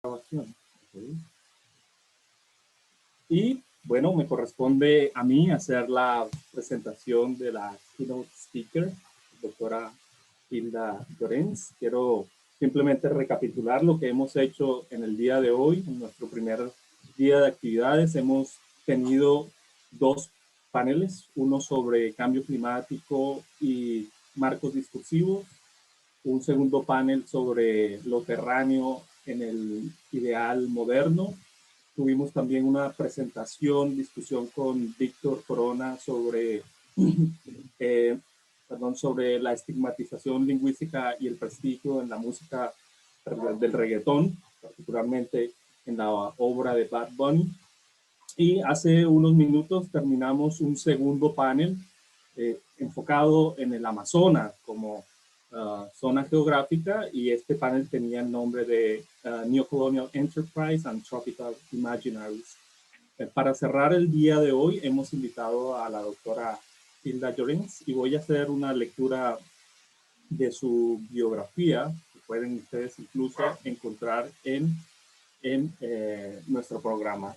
Grabación. Okay. Y bueno, me corresponde a mí hacer la presentación de la keynote speaker, doctora Hilda Lloréns. Quiero simplemente recapitular lo que hemos hecho en el día de hoy, en nuestro primer día de actividades. Hemos tenido dos paneles, uno sobre cambio climático y marcos discursivos, un segundo panel sobre lo terráneo en el ideal moderno. Tuvimos también una presentación, discusión con Víctor Corona sobre, sobre la estigmatización lingüística y el prestigio en la música del reggaetón, particularmente en la obra de Bad Bunny. Y hace unos minutos terminamos un segundo panel enfocado en el Amazonas como zona geográfica, y este panel tenía el nombre de Neocolonial Enterprise and Tropical Imaginaries. Para cerrar el día de hoy hemos invitado a la doctora Hilda Lloréns y voy a hacer una lectura de su biografía, que pueden ustedes incluso encontrar en nuestro programa.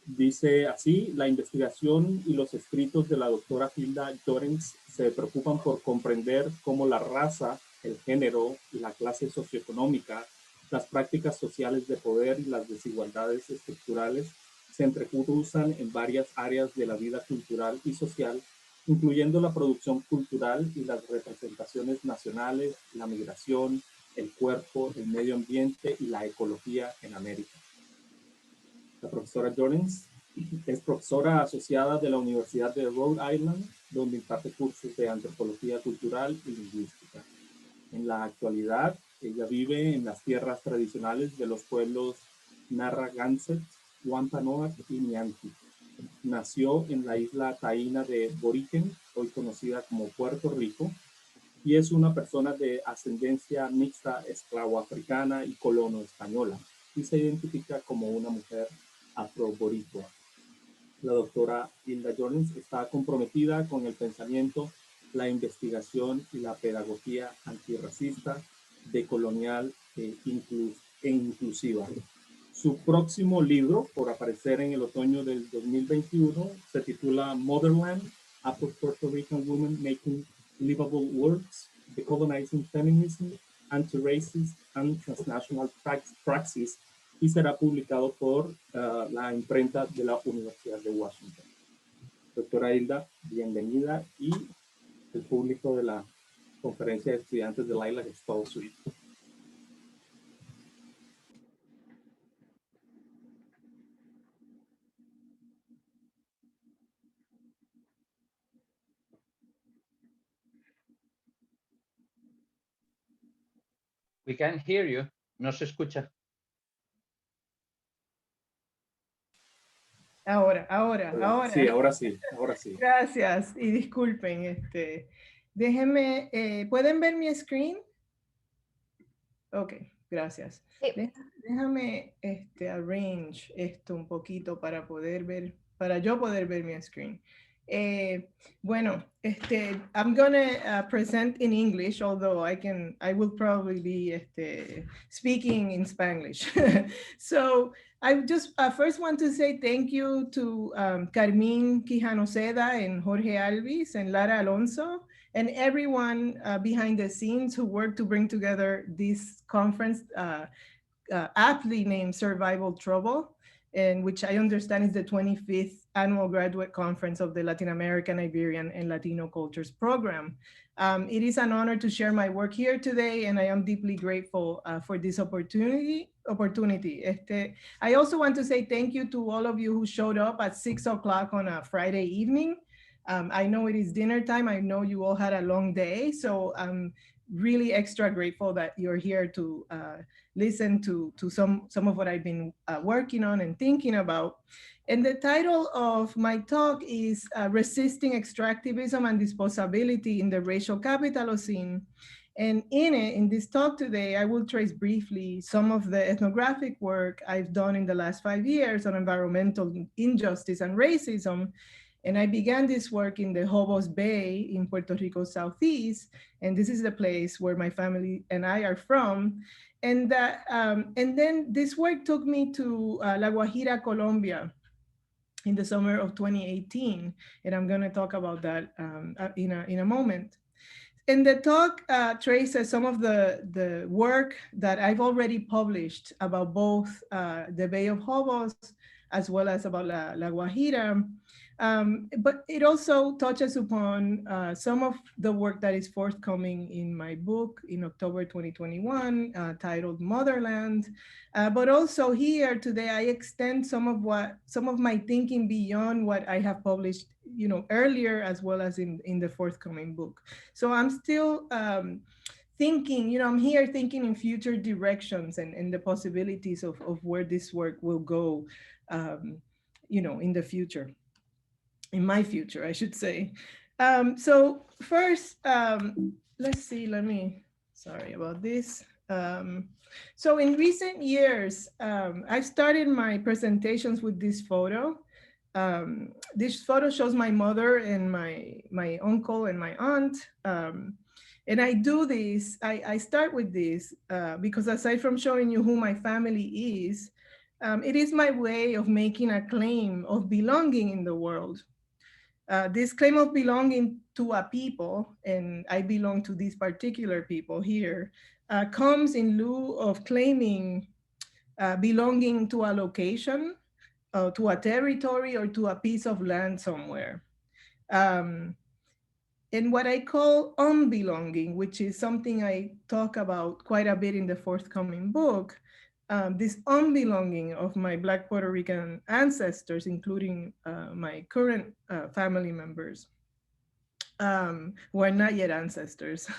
Dice así: la investigación y los escritos de la doctora Hilda Lloréns se preocupan por comprender cómo la raza, el género y la clase socioeconómica, las prácticas sociales de poder y las desigualdades estructurales se entrecruzan en varias áreas de la vida cultural y social, incluyendo la producción cultural y las representaciones nacionales, la migración, el cuerpo, el medio ambiente y la ecología en América. La profesora Lloréns es profesora asociada de la Universidad de Rhode Island, donde imparte cursos de antropología cultural y lingüística. En la actualidad, ella vive en las tierras tradicionales de los pueblos Narragansett, Wampanoag y Niantic. Nació en la isla taína de Boriken, hoy conocida como Puerto Rico, y es una persona de ascendencia mixta esclavo-africana y colono-española, y se identifica como una mujer afro-boricua. La doctora Hilda Lloréns está comprometida con el pensamiento, la investigación y la pedagogía antirracista, decolonial e inclusiva. Su próximo libro, por aparecer en el otoño del 2021, se titula Motherland, Afro Puerto Rican Women Making Livable Works, Decolonizing Feminism, Anti-Racist and Transnational Praxis, y será publicado por la imprenta de la Universidad de Washington. Doctora Hilda, bienvenida, y el público de la conferencia de estudiantes de LAILAC es todo suyo. We can't hear you. No se escucha. Ahora. Sí, ahora sí. Gracias y disculpen. Déjenme, ¿pueden ver mi screen? Ok, gracias. Sí. Déjame arrange esto un poquito para poder ver, para yo poder ver mi screen. Bueno, I'm gonna present in English, although I will probably be speaking in Spanish. So I just first want to say thank you to Carmín Quijano Seda and Jorge Alvis and Lara Alonso and everyone behind the scenes who worked to bring together this conference aptly named Survival Trouble, and which I understand is the 25th annual graduate conference of the Latin American, Iberian, and Latino Cultures Program. It is an honor to share my work here today, and I am deeply grateful for this opportunity. I also want to say thank you to all of you who showed up at 6 o'clock on a Friday evening. I know it is dinner time. I know you all had a long day, so I'm really extra grateful that you're here to listen to some of what I've been working on and thinking about. And the title of my talk is Resisting Extractivism and Disposability in the Racial Capitalocene. And in this talk today, I will trace briefly some of the ethnographic work I've done in the last 5 years on environmental injustice and racism. And I began this work in the Hobos Bay in Puerto Rico Southeast. And this is the place where my family and I are from. and then this work took me to La Guajira, Colombia, in the summer of 2018, and I'm going to talk about that in a moment. And the talk traces some of the work that I've already published about both the Bay of Hobos as well as about La Guajira. But it also touches upon some of the work that is forthcoming in my book in October 2021, titled Motherland. But also here today, I extend some of my thinking beyond what I have published, earlier, as well as in the forthcoming book. So I'm still thinking, I'm here thinking in future directions and the possibilities of where this work will go, in the future. In my future, I should say. So first, let's see, sorry about this. So in recent years, I've started my presentations with this photo. This photo shows my mother and my uncle and my aunt. And I do this, I start with this because aside from showing you who my family is, it is my way of making a claim of belonging in the world. This claim of belonging to a people, and I belong to these particular people here, comes in lieu of claiming belonging to a location, to a territory, or to a piece of land somewhere. And what I call unbelonging, which is something I talk about quite a bit in the forthcoming book, this unbelonging of my Black Puerto Rican ancestors, including my current family members, who are not yet ancestors,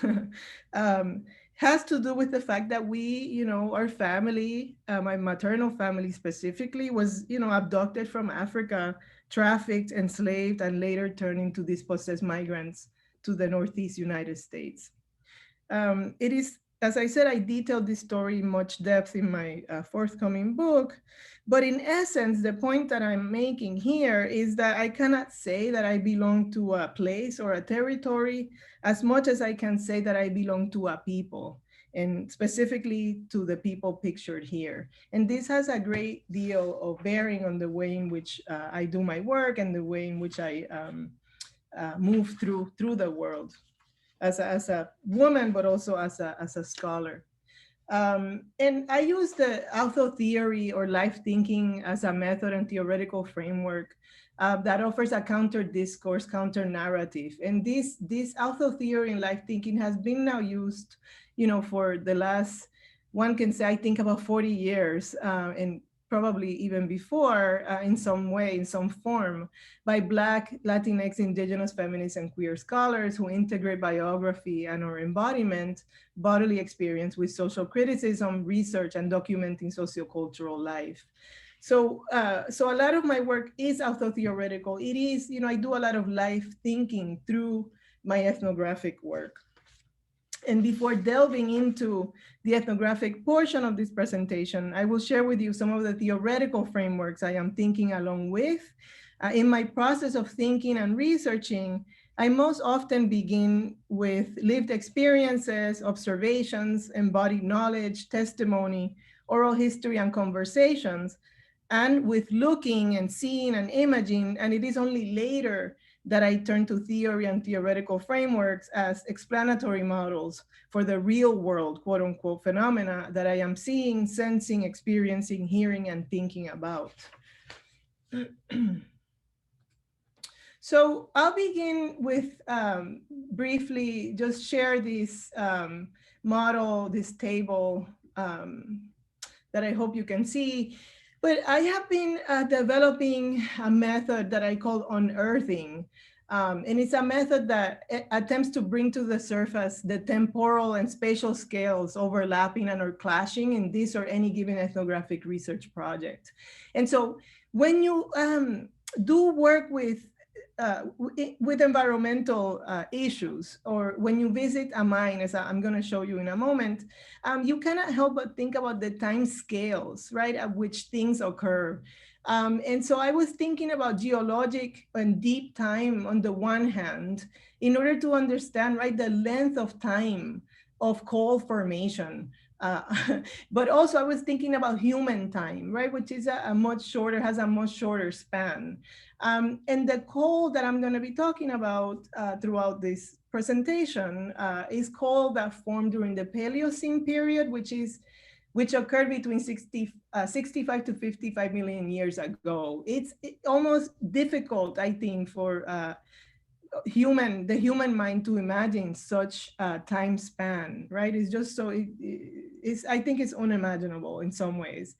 has to do with the fact that we, our family, my maternal family specifically, was, abducted from Africa, trafficked, enslaved, and later turned into dispossessed migrants to the Northeast United States. It is, as I said, I detailed this story in much depth in my forthcoming book, but in essence, the point that I'm making here is that I cannot say that I belong to a place or a territory as much as I can say that I belong to a people, and specifically to the people pictured here. And this has a great deal of bearing on the way in which I do my work and the way in which I move through the world. As a woman, but also as a scholar. And I use the auto theory or life thinking as a method and theoretical framework that offers a counter discourse, counter narrative. And this auto theory and life thinking has been now used, for the last, one can say, I think about 40 years, and probably even before, in some way, in some form, by Black, Latinx, Indigenous, feminist, and queer scholars who integrate biography and or embodiment, bodily experience with social criticism, research, and documenting sociocultural life. So a lot of my work is auto-theoretical. It is, I do a lot of life thinking through my ethnographic work. And before delving into the ethnographic portion of this presentation, I will share with you some of the theoretical frameworks I am thinking along with. In my process of thinking and researching, I most often begin with lived experiences, observations, embodied knowledge, testimony, oral history, and conversations, and with looking and seeing and imaging, and it is only later that I turn to theory and theoretical frameworks as explanatory models for the real world, quote unquote, phenomena that I am seeing, sensing, experiencing, hearing, and thinking about. So I'll begin with briefly just share this model, this table that I hope you can see. But I have been developing a method that I call unearthing. And it's a method that attempts to bring to the surface the temporal and spatial scales overlapping and or clashing in this or any given ethnographic research project. And so when you do work with environmental issues, or when you visit a mine, as I'm going to show you in a moment, you cannot help but think about the time scales, right, at which things occur. And so I was thinking about geologic and deep time on the one hand, in order to understand, right, the length of time of coal formation, But also I was thinking about human time, right? Which is a much shorter, has a much shorter span. And the coal that I'm gonna be talking about throughout this presentation is coal that formed during the Paleocene period, which occurred between 65 to 55 million years ago. It's almost difficult, I think, for the human mind to imagine such a time span, right? It's just so, I think it's unimaginable in some ways.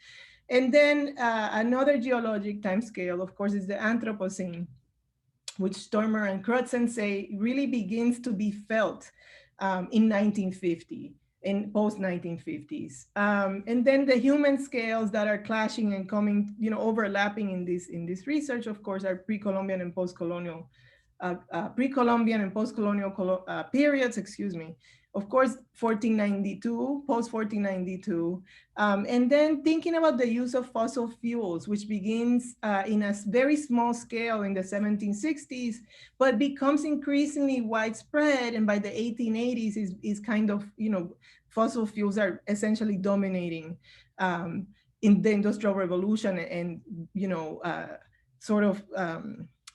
And then another geologic time scale, of course, is the Anthropocene, which Stormer and Crutzen say really begins to be felt in 1950, in post-1950s. And then the human scales that are clashing and coming, overlapping in this research, of course, are pre-Columbian and post-colonial pre-Columbian and post-colonial periods, of course, 1492, post-1492, and then thinking about the use of fossil fuels, which begins in a very small scale in the 1760s, but becomes increasingly widespread, and by the 1880s is kind of, fossil fuels are essentially dominating in the Industrial Revolution and, sort of,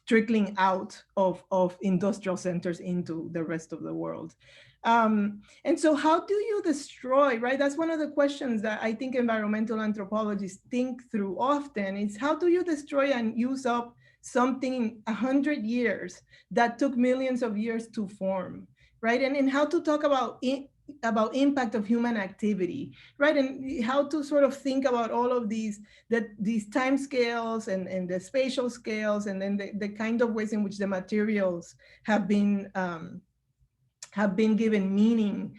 trickling out of industrial centers into the rest of the world. And so how do you destroy, right? That's one of the questions that I think environmental anthropologists think through often, is how do you destroy and use up something 100 years that took millions of years to form, right? And how to talk about impact of human activity, right? And how to sort of think about all of these time scales and the spatial scales, and then the kind of ways in which the materials have been given meaning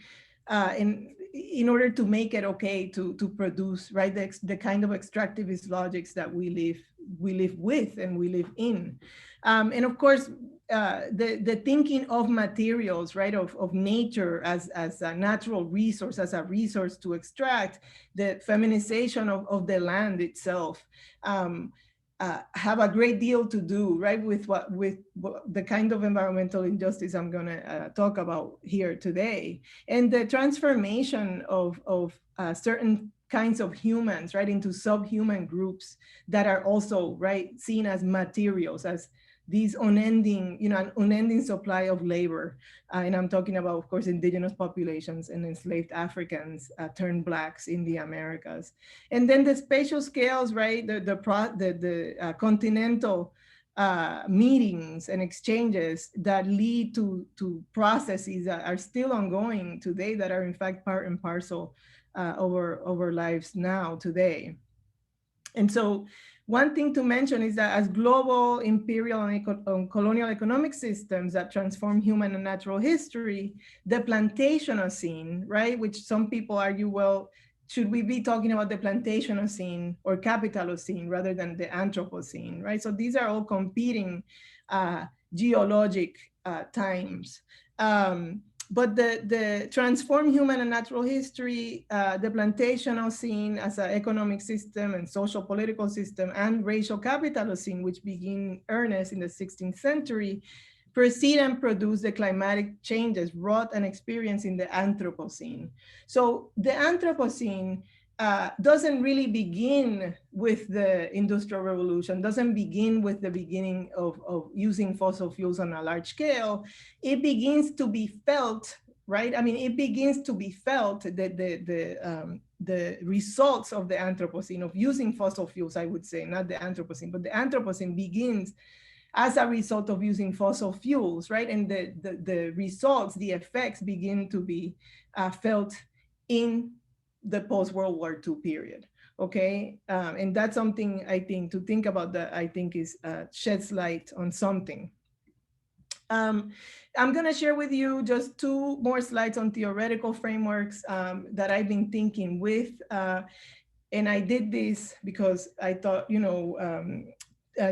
in order to make it okay to produce, right, the kind of extractivist logics that we live with and we live in. And of course, the thinking of materials, right, of nature as a natural resource, as a resource to extract, the feminization of the land itself, have a great deal to do, right, with the kind of environmental injustice I'm gonna talk about here today, and the transformation of certain kinds of humans, right, into subhuman groups that are also, right, seen as materials, as these unending, an unending supply of labor. And I'm talking about, of course, indigenous populations and enslaved Africans turned Blacks in the Americas. And then the spatial scales, right, the continental meetings and exchanges that lead to processes that are still ongoing today, that are in fact part and parcel of our lives now today. And so one thing to mention is that as global, imperial, and colonial economic systems that transform human and natural history, the Plantationocene, right, which some people argue, well, should we be talking about the Plantationocene or Capitalocene rather than the Anthropocene, right? So these are all competing geologic times. But the transformed human and natural history, the Plantationocene as an economic system and social political system, and racial Capitalocene, which begin earnest in the 16th century, proceed and produce the climatic changes wrought and experienced in the Anthropocene. So the Anthropocene doesn't really begin with the Industrial Revolution, doesn't begin with the beginning of using fossil fuels on a large scale. It begins to be felt, right? I mean, it begins to be felt that the results of the Anthropocene, of using fossil fuels, I would say, not the Anthropocene, but the Anthropocene begins as a result of using fossil fuels, right? And the results, the effects begin to be felt in the post-World War II period, okay? And that's something I think to think about, that I think is sheds light on something. I'm gonna share with you just 2 more slides on theoretical frameworks that I've been thinking with. And I did this because I thought,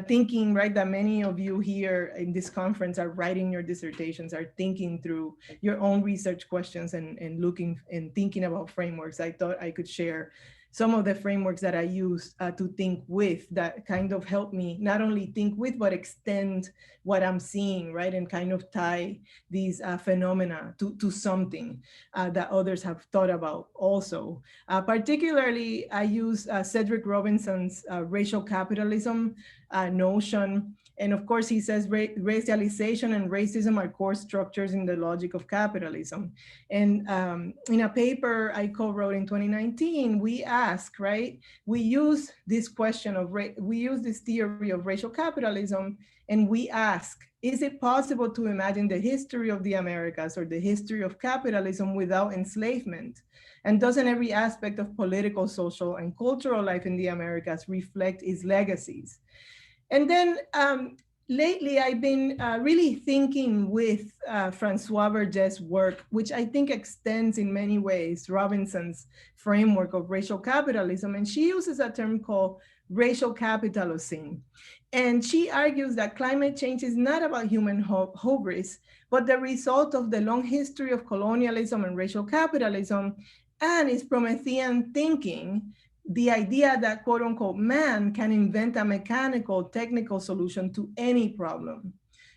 thinking, right, that many of you here in this conference are writing your dissertations, are thinking through your own research questions and looking and thinking about frameworks. I thought I could share some of the frameworks that I use to think with, that kind of help me not only think with, but extend what I'm seeing, right? And kind of tie these phenomena to something that others have thought about also. Particularly, I use Cedric Robinson's racial capitalism notion. And of course, he says racialization and racism are core structures in the logic of capitalism. And in a paper I co-wrote in 2019, we ask, right? We use this question of, we use this theory of racial capitalism, and we ask, is it possible to imagine the history of the Americas or the history of capitalism without enslavement? And doesn't every aspect of political, social, and cultural life in the Americas reflect its legacies? And then lately, I've been really thinking with Francois Vergès' work, which I think extends in many ways Robinson's framework of racial capitalism. And she uses a term called racial capitalocene. And she argues that climate change is not about human hubris, but the result of the long history of colonialism and racial capitalism and its Promethean thinking, the idea that quote unquote man can invent a mechanical technical solution to any problem,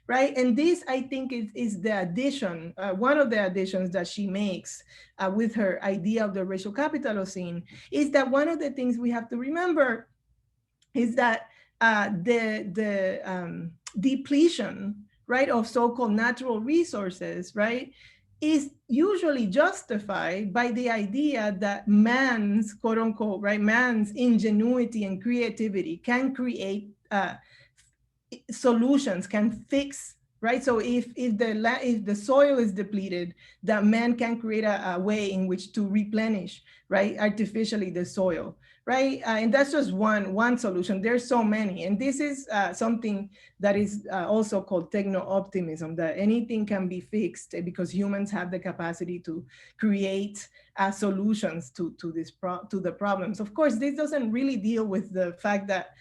right? And this I think is the addition, one of the additions that she makes with her idea of the racial capitalocene, is that one of the things we have to remember is that the depletion, right, of so-called natural resources, right, is usually justified by the idea that man's, quote unquote, right, man's ingenuity and creativity can create solutions, can fix, right? So if the soil is depleted, that man can create a way in which to replenish, right, artificially the soil, right? And that's just one solution. There's so many. And this is something that is also called techno optimism, that anything can be fixed because humans have the capacity to create solutions to the problems. Of course, this doesn't really deal with the fact that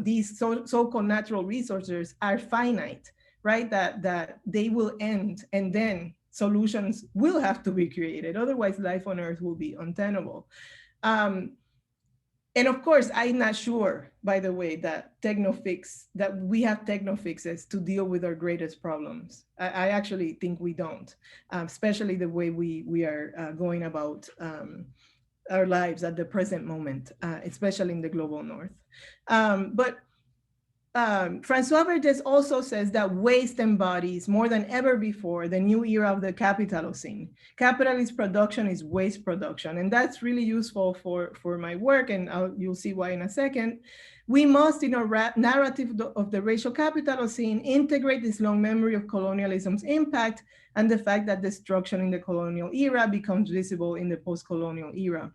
these so-called natural resources are finite, right? That they will end, and then solutions will have to be created. Otherwise, life on Earth will be untenable. And of course, I'm not sure, by the way, that we have techno fixes to deal with our greatest problems. I actually think we don't, especially the way we are going about our lives at the present moment, especially in the global North. But Francois Vergès also says that waste embodies more than ever before the new era of the Capitalocene. Capitalist production is waste production, and that's really useful for my work, and you'll see why in a second. We must, in our narrative of the racial Capitalocene, integrate this long memory of colonialism's impact and the fact that destruction in the colonial era becomes visible in the post-colonial era.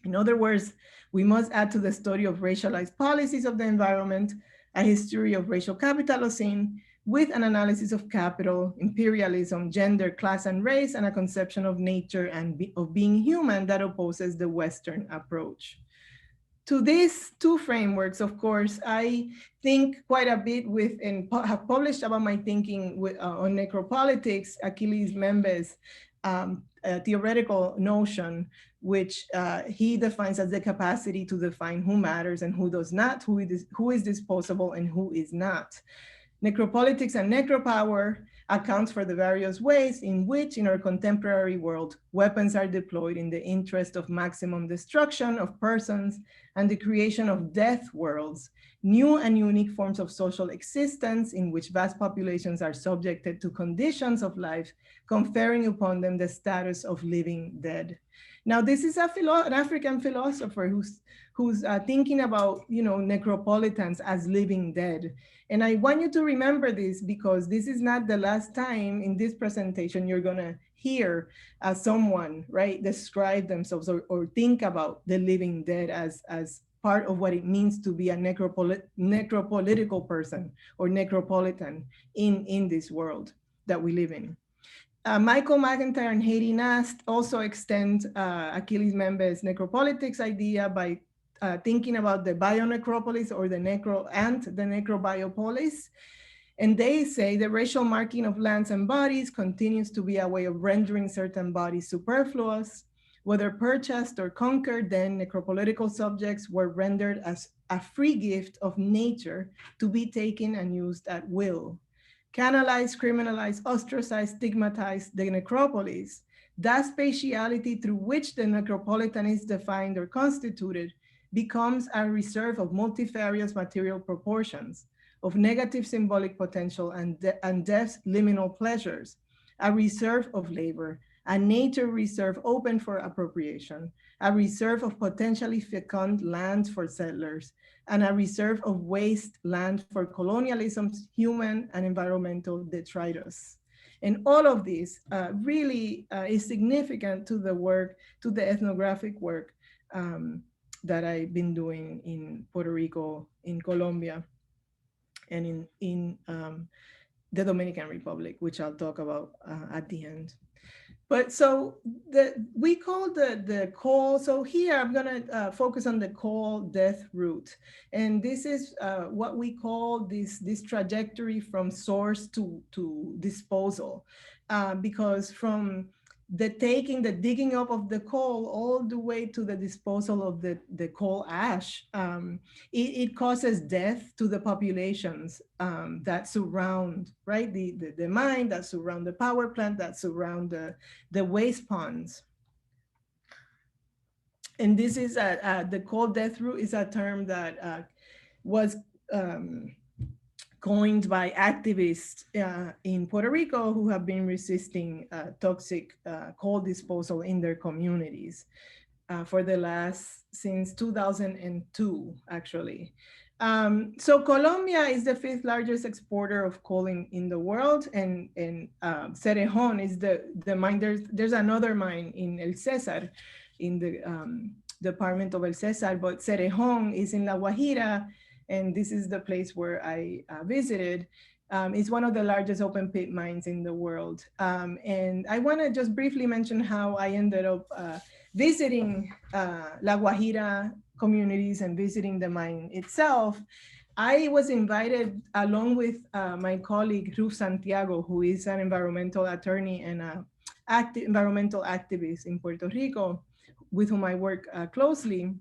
In other words, we must add to the story of racialized policies of the environment a history of racial Capitalocene with an analysis of capital, imperialism, gender, class, and race, and a conception of nature and of being human that opposes the Western approach. To these two frameworks, of course, I think quite a bit with, and have published about my thinking on necropolitics, Achilles Mbembe's theoretical notion, which he defines as the capacity to define who matters and who does not, who is disposable and who is not. Necropolitics and necropower accounts for the various ways in which, in our contemporary world, weapons are deployed in the interest of maximum destruction of persons and the creation of death worlds, new and unique forms of social existence in which vast populations are subjected to conditions of life, conferring upon them the status of living dead. Now, this is an African philosopher who's thinking about, necropolitans as living dead. And I want you to remember this because this is not the last time in this presentation you're gonna hear someone, right, describe themselves or think about the living dead as part of what it means to be a necropolitical person or necropolitan in this world that we live in. Michael McIntyre and Haiti Nast also extend Achilles Mbembe's necropolitics idea by thinking about the bionecropolis or the necrobiopolis. And they say the racial marking of lands and bodies continues to be a way of rendering certain bodies superfluous, Whether purchased or conquered, then necropolitical subjects were rendered as a free gift of nature to be taken and used at will. Canalized, criminalized, ostracized, stigmatized, the necropolis, that spatiality through which the necropolitan is defined or constituted, becomes a reserve of multifarious material proportions, of negative symbolic potential and death's liminal pleasures, a reserve of labor, a nature reserve open for appropriation, a reserve of potentially fecund land for settlers, and a reserve of waste land for colonialism's human and environmental detritus. And all of this really is significant to the work, to the ethnographic work that I've been doing in Puerto Rico, in Colombia, and in the Dominican Republic, which I'll talk about at the end. But so we call the call, so here I'm gonna focus on the call death route. And this is what we call this trajectory from source to disposal. Because from the digging up of the coal all the way to the disposal of the coal ash, it causes death to the populations that surround, right? The mine, that surround the power plant, that surround the waste ponds. And this is the coal death route is a term that was coined by activists in Puerto Rico who have been resisting toxic coal disposal in their communities since 2002, actually. So Colombia is the 5th largest exporter of coal in the world, and Cerrejón is the mine. There's another mine in El Cesar, in the department of El Cesar, but Cerrejón is in La Guajira, and this is the place where I visited. It's one of the largest open pit mines in the world. And I wanna just briefly mention how I ended up visiting La Guajira communities and visiting the mine itself. I was invited along with my colleague, Ruth Santiago, who is an environmental attorney and an environmental activist in Puerto Rico, with whom I work closely.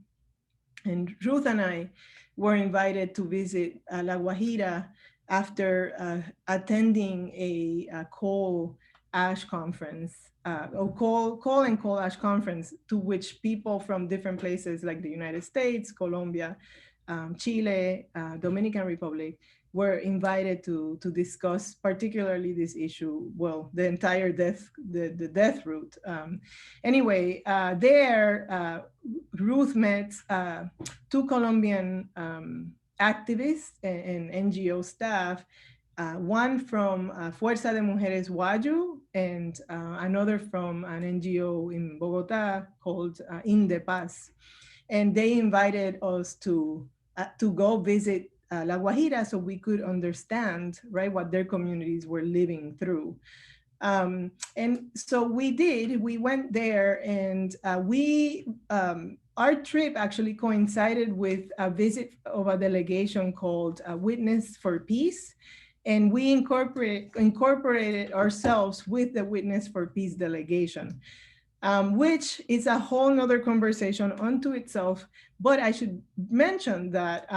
And Ruth and I were invited to visit La Guajira after attending a coal ash conference, coal and coal ash conference, to which people from different places like the United States, Colombia, Chile, Dominican Republic, were invited to discuss particularly this issue, well, the entire the death route. Anyway, there, Ruth met 2 Colombian activists and NGO staff, one from Fuerza de Mujeres Guayu, and another from an NGO in Bogota called Inde Paz. And they invited us to go visit La Guajira so we could understand, right, what their communities were living through. And so we did, we went there, and our trip actually coincided with a visit of a delegation called Witness for Peace. And we incorporated ourselves with the Witness for Peace delegation, which is a whole nother conversation unto itself. But I should mention that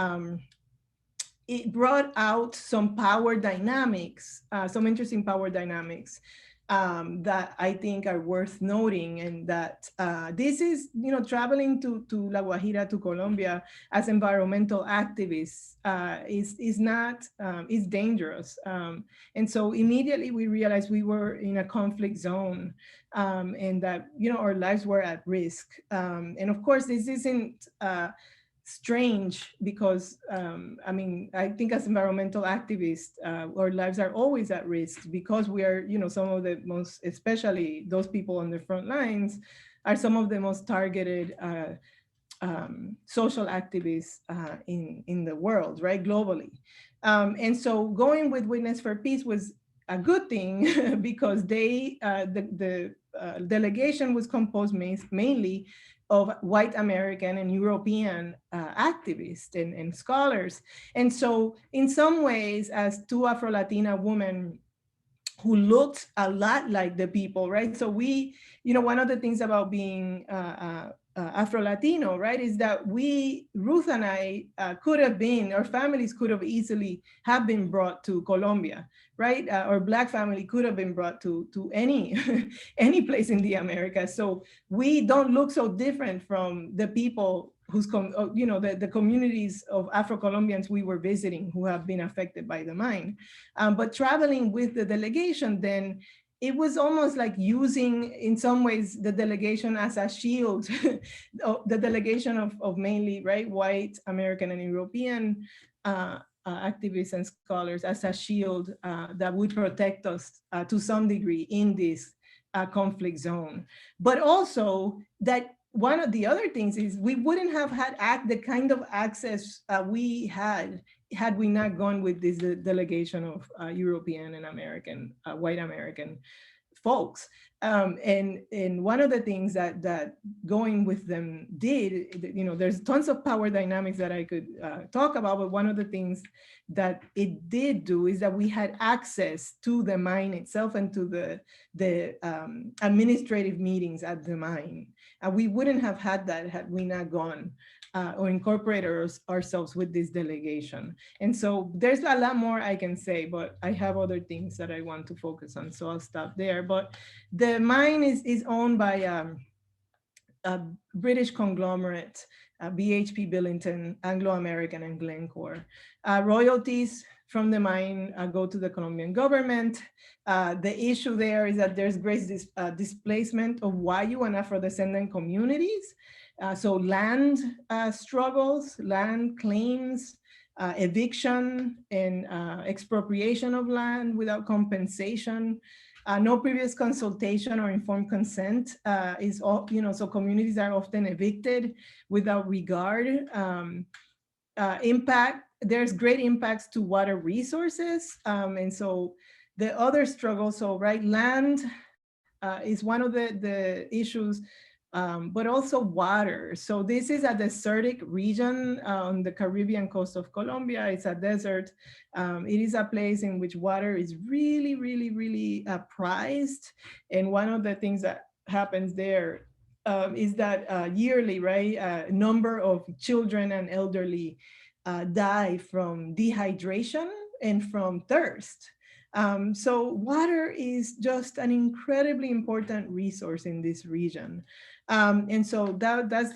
it brought out some power dynamics, some interesting power dynamics that I think are worth noting, and that this is, traveling to La Guajira, to Colombia as environmental activists is dangerous. And so immediately we realized we were in a conflict zone, and that, our lives were at risk. And of course, this isn't strange because, I think as environmental activists, our lives are always at risk because we are, some of the most, especially those people on the front lines, are some of the most targeted social activists in the world, right, globally. And so going with Witness for Peace was a good thing because the delegation was composed mainly of white American and European activists and scholars. And so in some ways, as 2 Afro-Latina women who looked a lot like the people, right? So we, one of the things about being Afro-Latino, right, is that Ruth and I could have been, our families could have easily have been brought to Colombia, right? Our Black family could have been brought to any, any place in the Americas. So we don't look so different from the people who's, the communities of Afro-Colombians we were visiting who have been affected by the mine. But traveling with the delegation, then it was almost like using, in some ways, the delegation as a shield, the delegation of mainly, right, white American and European activists and scholars as a shield that would protect us to some degree in this conflict zone. But also that one of the other things is we wouldn't have had the kind of access we had we not gone with this delegation of European and American, white American folks. And one of the things that going with them did, there's tons of power dynamics that I could talk about, but one of the things that it did do is that we had access to the mine itself and to the administrative meetings at the mine. And we wouldn't have had that had we not gone or incorporated ourselves with this delegation. And so there's a lot more I can say, but I have other things that I want to focus on, so I'll stop there. But the mine is owned by a British conglomerate, BHP Billington, Anglo-American, and Glencore. Royalties from the mine go to the Colombian government. The issue there is that there's great displacement of Wayu and Afro-descendant communities. So land struggles, land claims, eviction and expropriation of land without compensation. No previous consultation or informed consent is all, so communities are often evicted without regard. There's great impacts to water resources. And so the other struggle, so right, land is one of the issues, but also water. So this is a desertic region on the Caribbean coast of Colombia. It's a desert. It is a place in which water is really, really, really prized. And one of the things that happens there is that yearly, right, a number of children and elderly die from dehydration and from thirst. So water is just an incredibly important resource in this region. And so that's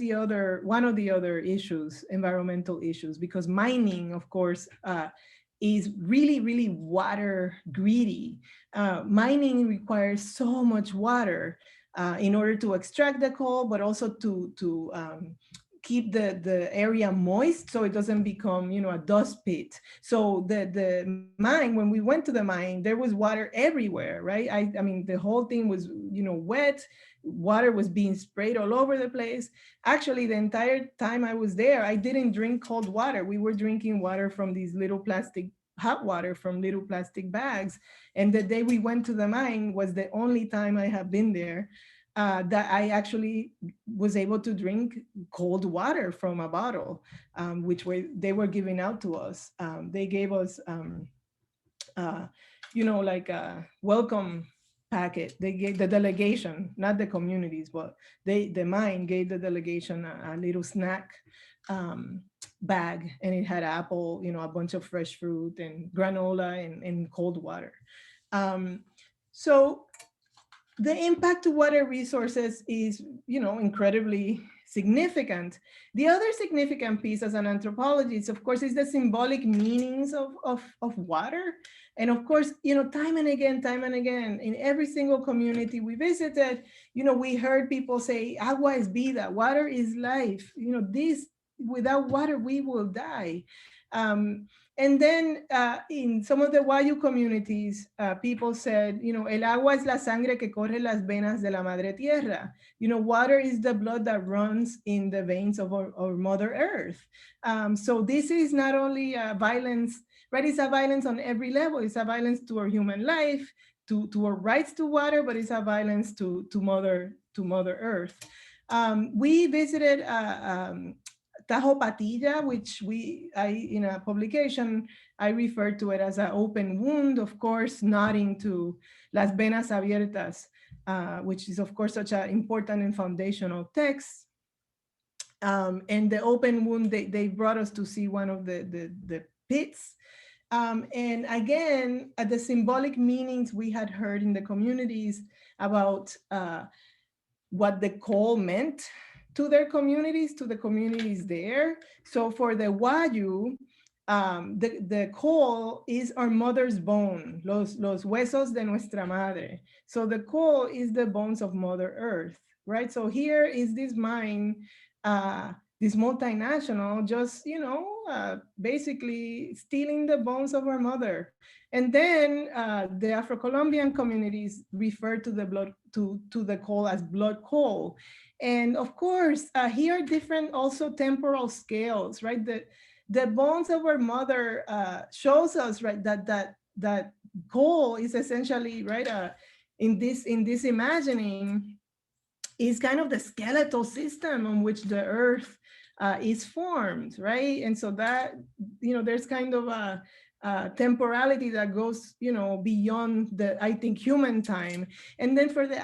one of the other issues, environmental issues, because mining, of course, is really, really water greedy. Mining requires so much water in order to extract the coal, but also to keep the area moist so it doesn't become, a dust pit. So the mine, when we went to the mine, there was water everywhere, right? I mean, the whole thing was, wet. Water was being sprayed all over the place. Actually, the entire time I was there, I didn't drink cold water. We were drinking water from these little hot water from little plastic bags. And the day we went to the mine was the only time I have been there that I actually was able to drink cold water from a bottle, which they were giving out to us. They gave us, like a welcome packet. They gave the delegation, not the communities, but the mine gave the delegation a little snack bag, and it had apple, a bunch of fresh fruit and granola and cold water. So the impact to water resources is, incredibly significant. The other significant piece as an anthropologist, of course, is the symbolic meanings of water. And of course, time and again, in every single community we visited, we heard people say, agua es vida, water is life. Without water, we will die. And then in some of the Wayu communities, people said, el agua es la sangre que corre las venas de la madre tierra. Water is the blood that runs in the veins of our Mother Earth. So this is not only a violence, right? It's a violence on every level. It's a violence to our human life, to our rights to water, but it's a violence to Mother Earth. We visited Tajo Patilla, which in a publication, I refer to it as an open wound, of course, nodding to Las Venas Abiertas, which is, of course, such an important and foundational text. And the open wound, they brought us to see one of the pits. And again, the symbolic meanings we had heard in the communities about what the call meant to their communities, to the communities there. So for the Wayu, the call is our mother's bone, los huesos de nuestra madre. So the call is the bones of Mother Earth, right? So here is this mine, this multinational, just, you know, basically stealing the bones of our mother. And then the Afro-Colombian communities refer to the blood, to the coal as blood coal. And of course, here are different also temporal scales, right? The bones of our mother shows us, right, that coal is essentially, right, in this imagining, is kind of the skeletal system on which the earth is formed, right? And so that, you know, there's kind of a temporality that goes, you know, beyond the, I think, human time. And then for the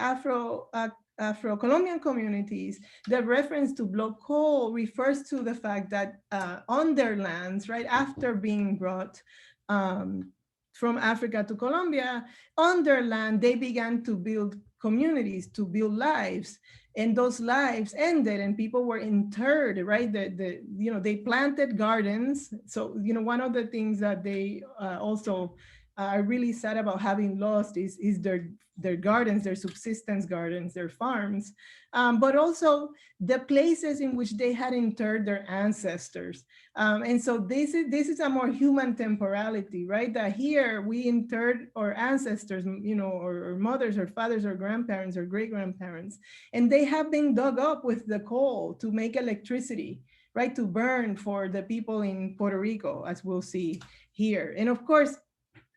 Afro-Colombian communities, the reference to blood coal refers to the fact that on their lands, right, after being brought from Africa to Colombia, on their land, they began to build communities, to build lives. And those lives ended and people were interred, right? You know, they planted gardens. So, you know, one of the things that they also are really sad about having lost is their gardens, their subsistence gardens, their farms, but also the places in which they had interred their ancestors. And so this is a more human temporality, right? That here we interred our ancestors, you know, or mothers or fathers or grandparents or great-grandparents, and they have been dug up with the coal to make electricity, right? To burn for the people in Puerto Rico, as we'll see here. And of course,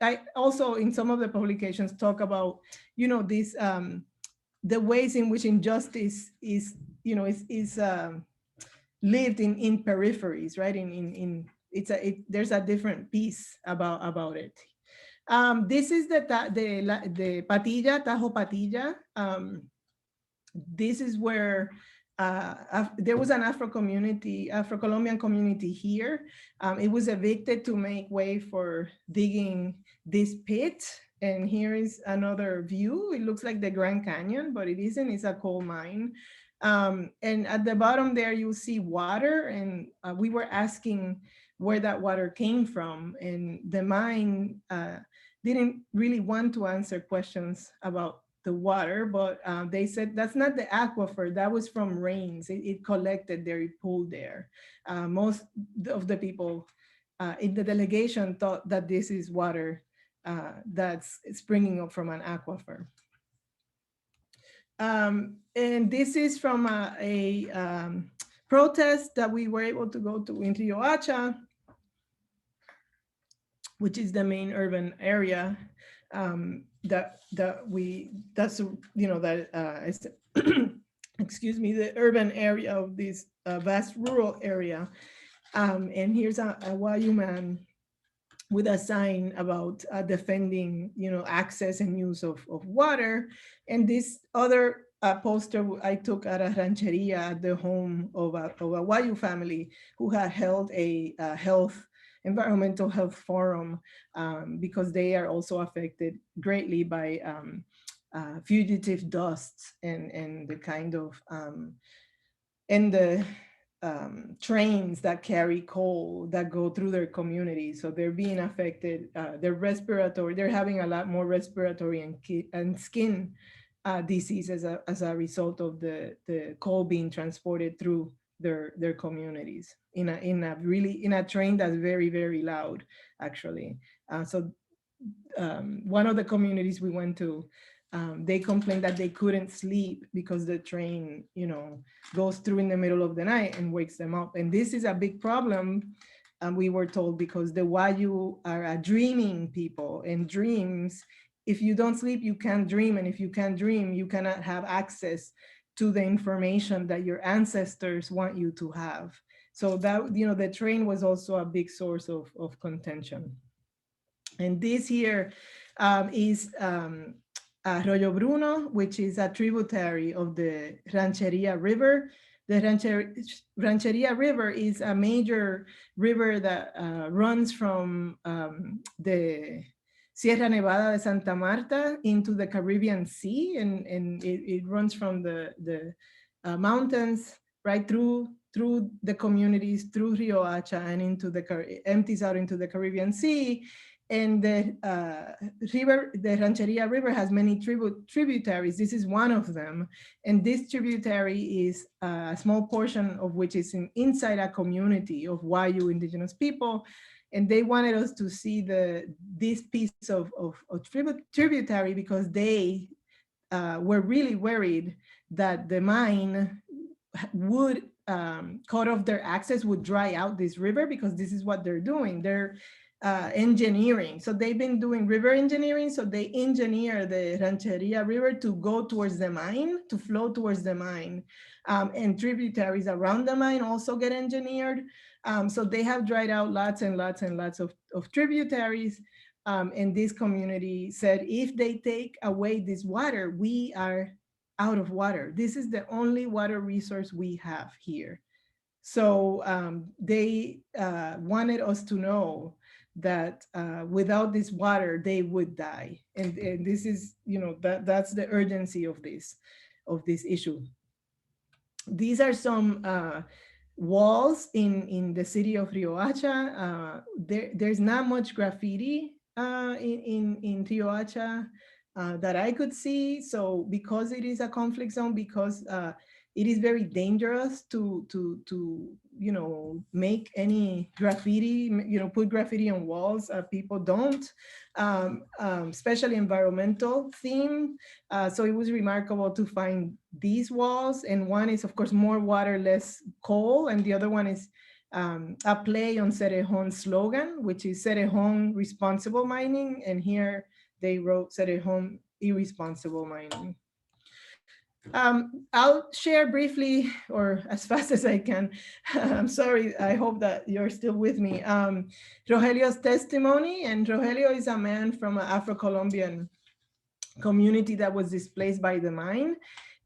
I also, in some of the publications, talk about, you know, this, the ways in which injustice is, you know, is lived in peripheries, right? There's a different piece about it. This is the Patilla, Tajo Patilla. This is where there was an Afro-Colombian community here. It was evicted to make way for digging this pit. And here is another view. It looks like the Grand Canyon, but it isn't, it's a coal mine. And at the bottom there, you'll see water. And we were asking where that water came from. And the mine didn't really want to answer questions about the water, but they said that's not the aquifer, that was from rains. It collected there, it pooled there. Most of the people in the delegation thought that this is water that's springing up from an aquifer. And this is from a protest that we were able to go to in Riohacha, which is the main urban area. That's you know, that is excuse me, the urban area of this vast rural area. And here's a Wayu man with a sign about defending, you know, access and use of water. And this other poster I took at a rancheria at the home of a Wayu family who had held a environmental health forum, because they are also affected greatly by fugitive dust and the kind of trains that carry coal that go through their community. So they're being affected, they're having a lot more respiratory and skin disease as a result of the coal being transported through their communities in a train that's very, very loud, actually. So one of the communities we went to, they complained that they couldn't sleep because the train, you know, goes through in the middle of the night and wakes them up. And this is a big problem, we were told, because the Wayu are a dreaming people, and dreams, if you don't sleep, you can't dream. And if you can't dream, you cannot have access to the information that your ancestors want you to have. So that, the train was also a big source of contention. And this here is Arroyo Bruno, which is a tributary of the Rancheria River. The Rancheria River is a major river that runs from the Sierra Nevada de Santa Marta into the Caribbean Sea, and it runs from the mountains right through the communities, through Rio Hacha, and empties out into the Caribbean Sea. And the Rancheria River has many tributaries. This is one of them. And this tributary is a small portion of which is inside a community of Wayu indigenous people. And they wanted us to see this piece of tributary because they were really worried that the mine would cut off their access, would dry out this river, because this is what they're doing. They're engineering. So they've been doing river engineering. So they engineer the Rancheria River to go towards the mine, to flow towards the mine. And tributaries around the mine also get engineered. So they have dried out lots and lots and lots of tributaries. And this community said, if they take away this water, we are out of water. This is the only water resource we have here. So they wanted us to know that without this water, they would die. And this is, that's the urgency of this issue. These are some walls in the city of Rio Hacha. There's not much graffiti in Rio Hacha that I could see. So because it is a conflict zone, because it is very dangerous to make any graffiti, put graffiti on walls. People don't, especially environmental theme. So it was remarkable to find these walls. And one is, of course, more water, less coal. And the other one is a play on Cerejón's slogan, which is Cerejón responsible mining. And here they wrote Cerejón irresponsible mining. I'll share briefly, or as fast as I can. I'm sorry, I hope that you're still with me. Rogelio's testimony, and Rogelio is a man from an Afro-Colombian community that was displaced by the mine.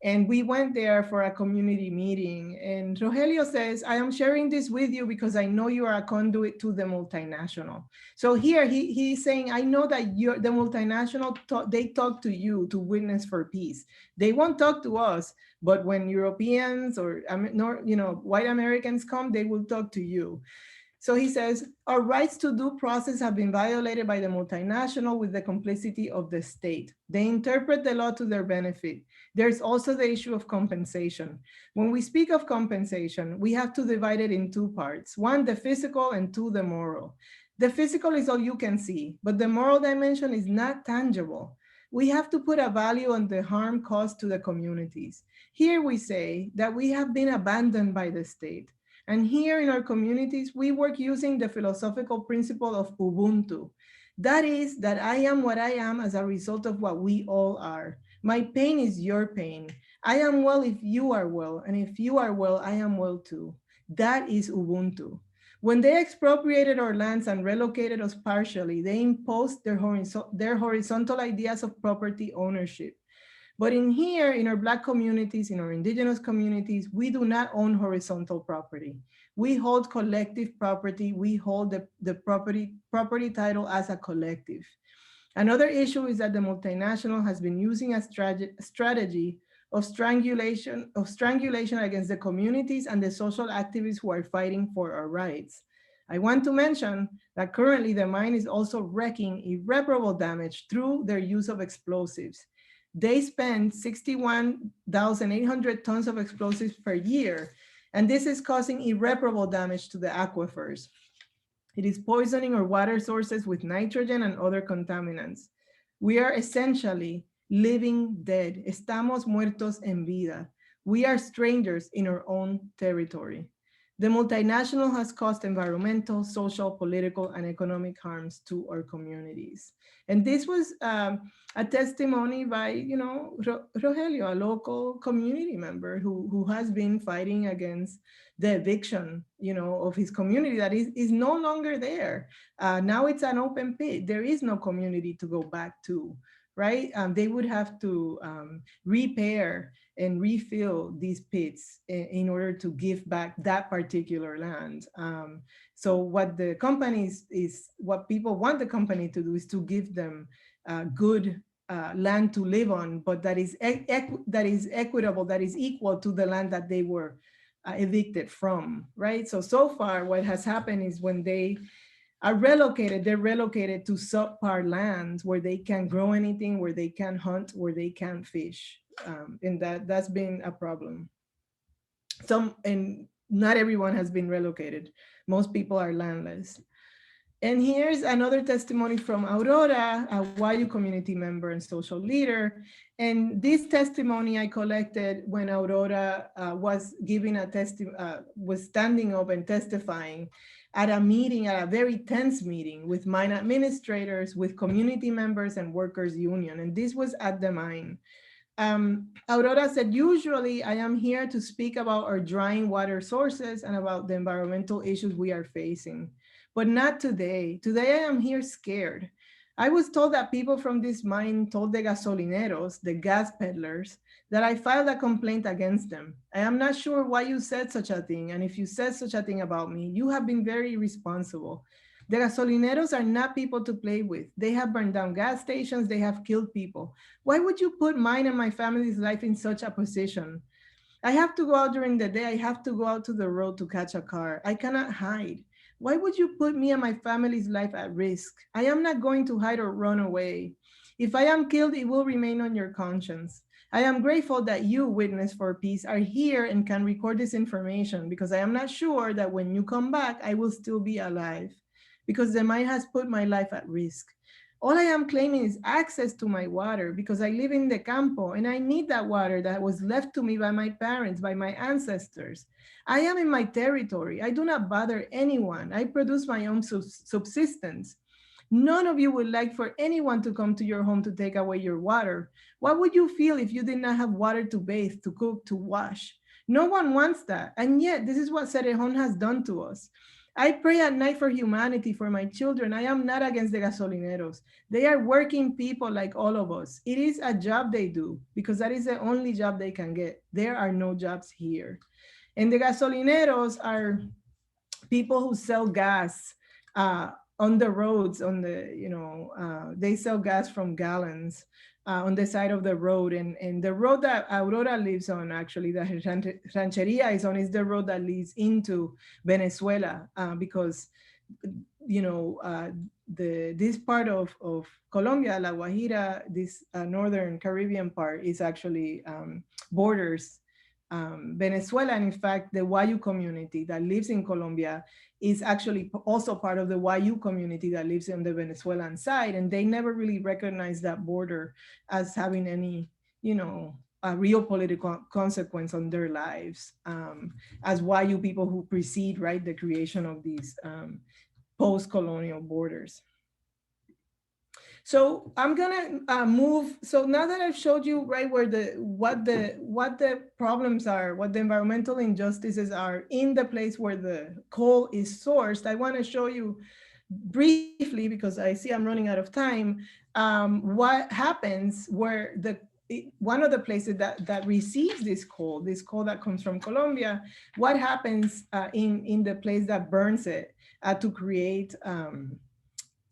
And we went there for a community meeting. And Rogelio says, I am sharing this with you because I know you are a conduit to the multinational. So here he's saying, I know that the multinational, they talk to you, to Witness for Peace. They won't talk to us, but when Europeans or white Americans come, they will talk to you. So he says, our rights to due process have been violated by the multinational with the complicity of the state. They interpret the law to their benefit. There's also the issue of compensation. When we speak of compensation, we have to divide it in two parts. One, the physical, and two, the moral. The physical is all you can see, but the moral dimension is not tangible. We have to put a value on the harm caused to the communities. Here we say that we have been abandoned by the state. And here in our communities, we work using the philosophical principle of Ubuntu. That is that I am what I am as a result of what we all are. My pain is your pain. I am well if you are well, and if you are well, I am well too. That is Ubuntu. When they expropriated our lands and relocated us partially, they imposed their horizontal ideas of property ownership. But in our Black communities, in our indigenous communities, we do not own horizontal property. We hold collective property. We hold the property title as a collective. Another issue is that the multinational has been using a strategy of strangulation against the communities and the social activists who are fighting for our rights. I want to mention that currently the mine is also wreaking irreparable damage through their use of explosives. They spend 61,800 tons of explosives per year, and this is causing irreparable damage to the aquifers. It is poisoning our water sources with nitrogen and other contaminants. We are essentially living dead. Estamos muertos en vida. We are strangers in our own territory. The multinational has caused environmental, social, political, and economic harms to our communities. And this was a testimony by, you know, Rogelio, a local community member who has been fighting against the eviction, you know, of his community that is no longer there. Now it's an open pit. There is no community to go back to, right? They would have to repair and refill these pits in order to give back that particular land. So what the companies what people want the company to do is to give them good land to live on, but that is equitable, that is equal to the land that they were evicted from, right? So far what has happened is when they are relocated, they're relocated to subpar lands where they can't grow anything, where they can't hunt, where they can't fish. And that's been a problem. And not everyone has been relocated. Most people are landless. And here's another testimony from Aurora, a Wayu community member and social leader. And this testimony I collected when Aurora was giving was standing up and testifying at a meeting, at a very tense meeting with mine administrators, with community members and workers union. And this was at the mine. Aurora said, usually I am here to speak about our drying water sources and about the environmental issues we are facing, but not today. Today I am here scared. I was told that people from this mine told the gasolineros, the gas peddlers, that I filed a complaint against them. I am not sure why you said such a thing, and if you said such a thing about me, you have been very irresponsible. The gasolineros are not people to play with. They have burned down gas stations, they have killed people. Why would you put mine and my family's life in such a position? I have to go out during the day, I have to go out to the road to catch a car. I cannot hide. Why would you put me and my family's life at risk? I am not going to hide or run away. If I am killed, it will remain on your conscience. I am grateful that you, Witness for Peace, are here and can record this information, because I am not sure that when you come back, I will still be alive, because the mine has put my life at risk. All I am claiming is access to my water, because I live in the campo and I need that water that was left to me by my parents, by my ancestors. I am in my territory. I do not bother anyone. I produce my own subsistence. None of you would like for anyone to come to your home to take away your water. What would you feel if you did not have water to bathe, to cook, to wash? No one wants that. And yet this is what Cerrejón has done to us. I pray at night for humanity, for my children. I am not against the gasolineros. They are working people like all of us. It is a job they do, because that is the only job they can get. There are no jobs here. And the gasolineros are people who sell gas on the roads, on the, you know, they sell gas from gallons on the side of the road. And the road that Aurora lives on, actually, that Rancheria is on, is the road that leads into Venezuela, because, you know, this part of Colombia, La Guajira, this northern Caribbean part, is actually borders Venezuela. And in fact, the Wayu community that lives in Colombia is actually also part of the Wayu community that lives on the Venezuelan side. And they never really recognize that border as having any, you know, a real political consequence on their lives, as Wayu people who precede, right, the creation of these post-colonial borders. So I'm gonna move. So now that I've showed you, right, where what the problems are, what the environmental injustices are in the place where the coal is sourced, I want to show you briefly, because I see I'm running out of time, what happens where one of the places that receives this coal that comes from Colombia, what happens in the place that burns it to create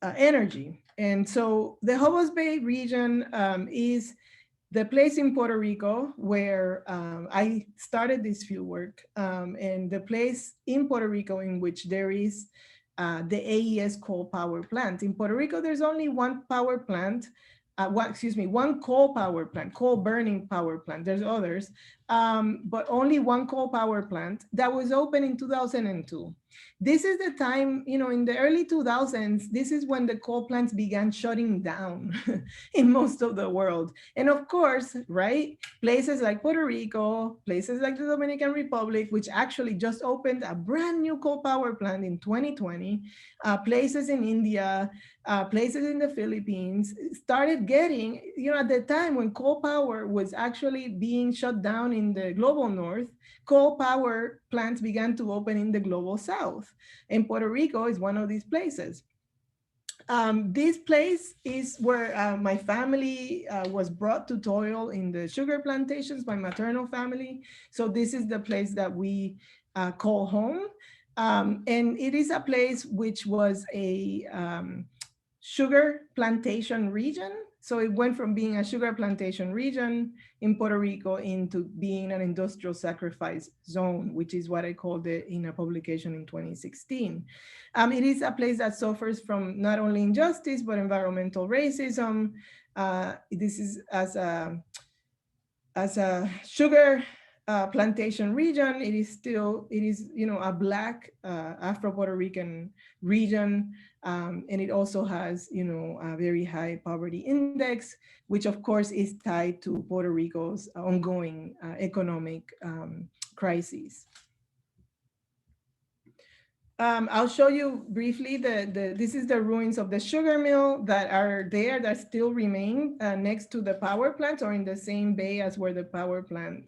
energy. And so the Hobos Bay region is the place in Puerto Rico where I started this field work, and the place in Puerto Rico in which there is the AES coal power plant. In Puerto Rico, there's only one power plant, one coal power plant, coal burning power plant. There's others, but only one coal power plant that was open in 2002. This is the time, in the early 2000s, this is when the coal plants began shutting down in most of the world. And of course, right, places like Puerto Rico, places like the Dominican Republic, which actually just opened a brand new coal power plant in 2020, places in India, places in the Philippines started getting, at the time when coal power was actually being shut down in the global north, coal power plants began to open in the global south. And Puerto Rico is one of these places. This place is where my family was brought to toil in the sugar plantations, my maternal family. So this is the place that we call home. And it is a place which was a sugar plantation region. So it went from being a sugar plantation region in Puerto Rico into being an industrial sacrifice zone, which is what I called it in a publication in 2016. It is a place that suffers from not only injustice, but environmental racism. This is as a sugar plantation region, it is a Black Afro-Puerto Rican region. And it also has, a very high poverty index, which of course is tied to Puerto Rico's ongoing economic crises. I'll show you briefly this is the ruins of the sugar mill that are there that still remain next to the power plant or in the same bay as where the power plant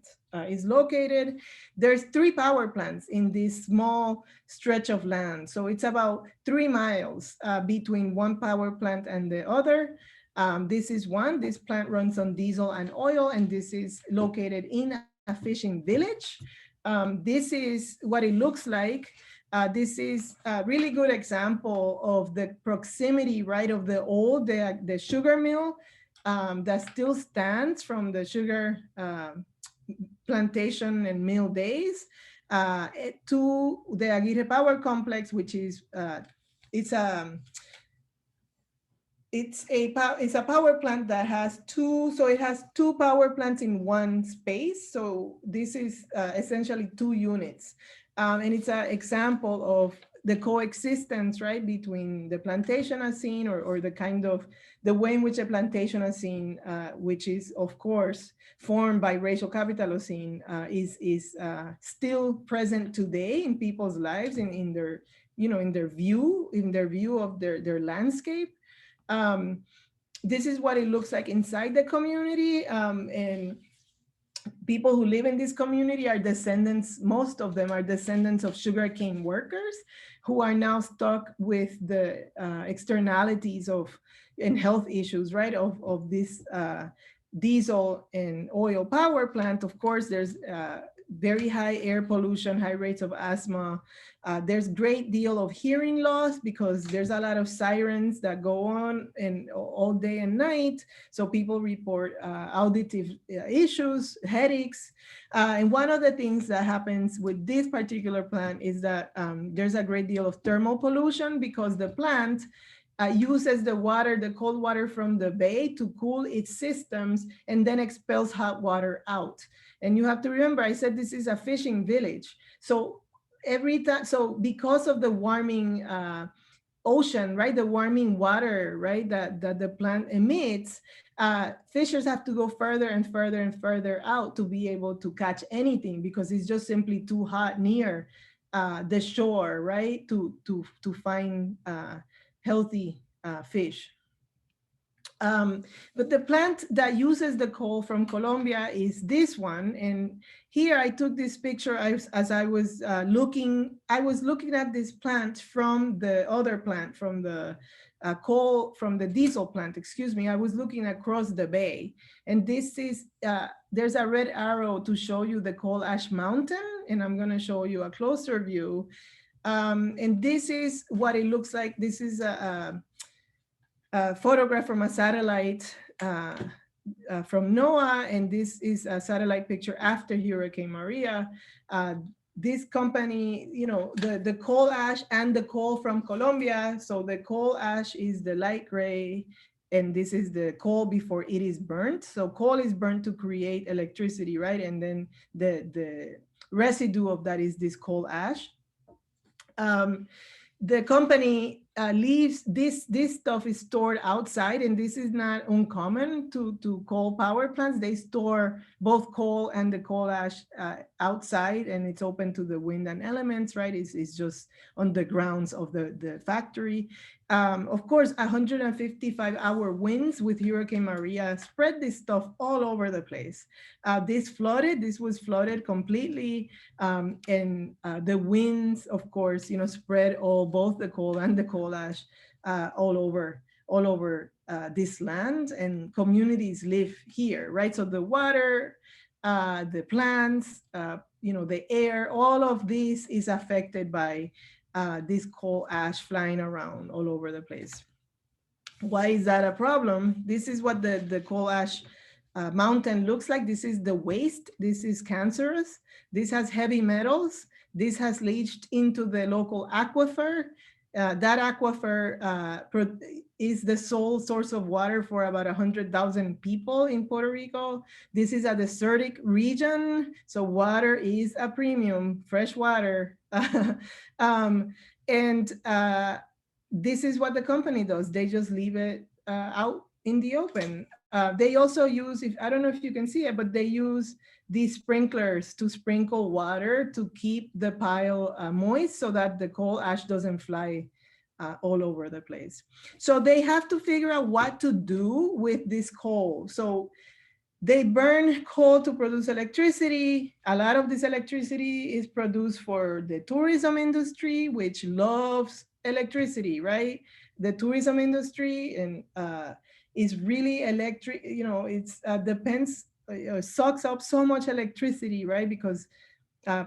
is located. There's 3 power plants in this small stretch of land. So it's about 3 miles between one power plant and the other. This is one, this plant runs on diesel and oil, and this is located in a fishing village. This is what it looks like. This is a really good example of the proximity, right, of the sugar mill that still stands from the sugar plantation and mill days to the Aguirre Power Complex, which is it's a power plant that has 2, so it has 2 power plants in one space. So this is essentially 2 units. And it's an example of the coexistence, right, between the plantation scene or the kind of the way in which a plantation scene, which is of course formed by racial capitalism, is still present today in people's lives and in their, in their view of their landscape. This is what it looks like inside the community, and people who live in this community are descendants, most of them are descendants of sugarcane workers who are now stuck with the externalities and health issues, right, of this diesel and oil power plant. Of course, there's very high air pollution, high rates of asthma. There's great deal of hearing loss because there's a lot of sirens that go on and all day and night. So people report auditive issues, headaches. And one of the things that happens with this particular plant is that there's a great deal of thermal pollution because the plant uses the cold water from the bay to cool its systems and then expels hot water out. And you have to remember, I said this is a fishing village. So every time, so because of the warming ocean, right, the warming water, right, that the plant emits, fishers have to go further and further and further out to be able to catch anything because it's just simply too hot near the shore, right, to find healthy fish. But the plant that uses the coal from Colombia is this one. And here I took this picture as I was looking at this plant from the other plant, from the from the diesel plant, excuse me. I was looking across the bay. And this is, there's a red arrow to show you the coal ash mountain. And I'm gonna show you a closer view. And this is what it looks like. This is a photograph from a satellite from NOAA, and this is a satellite picture after Hurricane Maria. This company, the coal ash and the coal from Colombia. So the coal ash is the light gray, and this is the coal before it is burnt. So coal is burnt to create electricity, right? And then the residue of that is this coal ash. The company leaves this stuff is stored outside, and this is not uncommon to coal power plants. They store both coal and the coal ash outside, and it's open to the wind and elements, right? It's just on the grounds of the factory. Of course, 155-hour winds with Hurricane Maria spread this stuff all over the place. This was flooded completely. And the winds, of course, spread both the coal and the coal ash all over this land, and communities live here, right? So the water, the plants, the air, all of this is affected by this coal ash flying around all over the place. Why is that a problem? This is what the coal ash mountain looks like. This is the waste. This is cancerous. This has heavy metals. This has leached into the local aquifer. That aquifer is the sole source of water for about 100,000 people in Puerto Rico. This is a desertic region, so water is a premium, fresh water. This is what the company does. They just leave it out in the open. They also use, I don't know if you can see it, but they use these sprinklers to sprinkle water to keep the pile moist so that the coal ash doesn't fly all over the place. So they have to figure out what to do with this coal. So they burn coal to produce electricity. A lot of this electricity is produced for the tourism industry, which loves electricity, right? The tourism industry and is really electric, it's depends, sucks up so much electricity, right? Because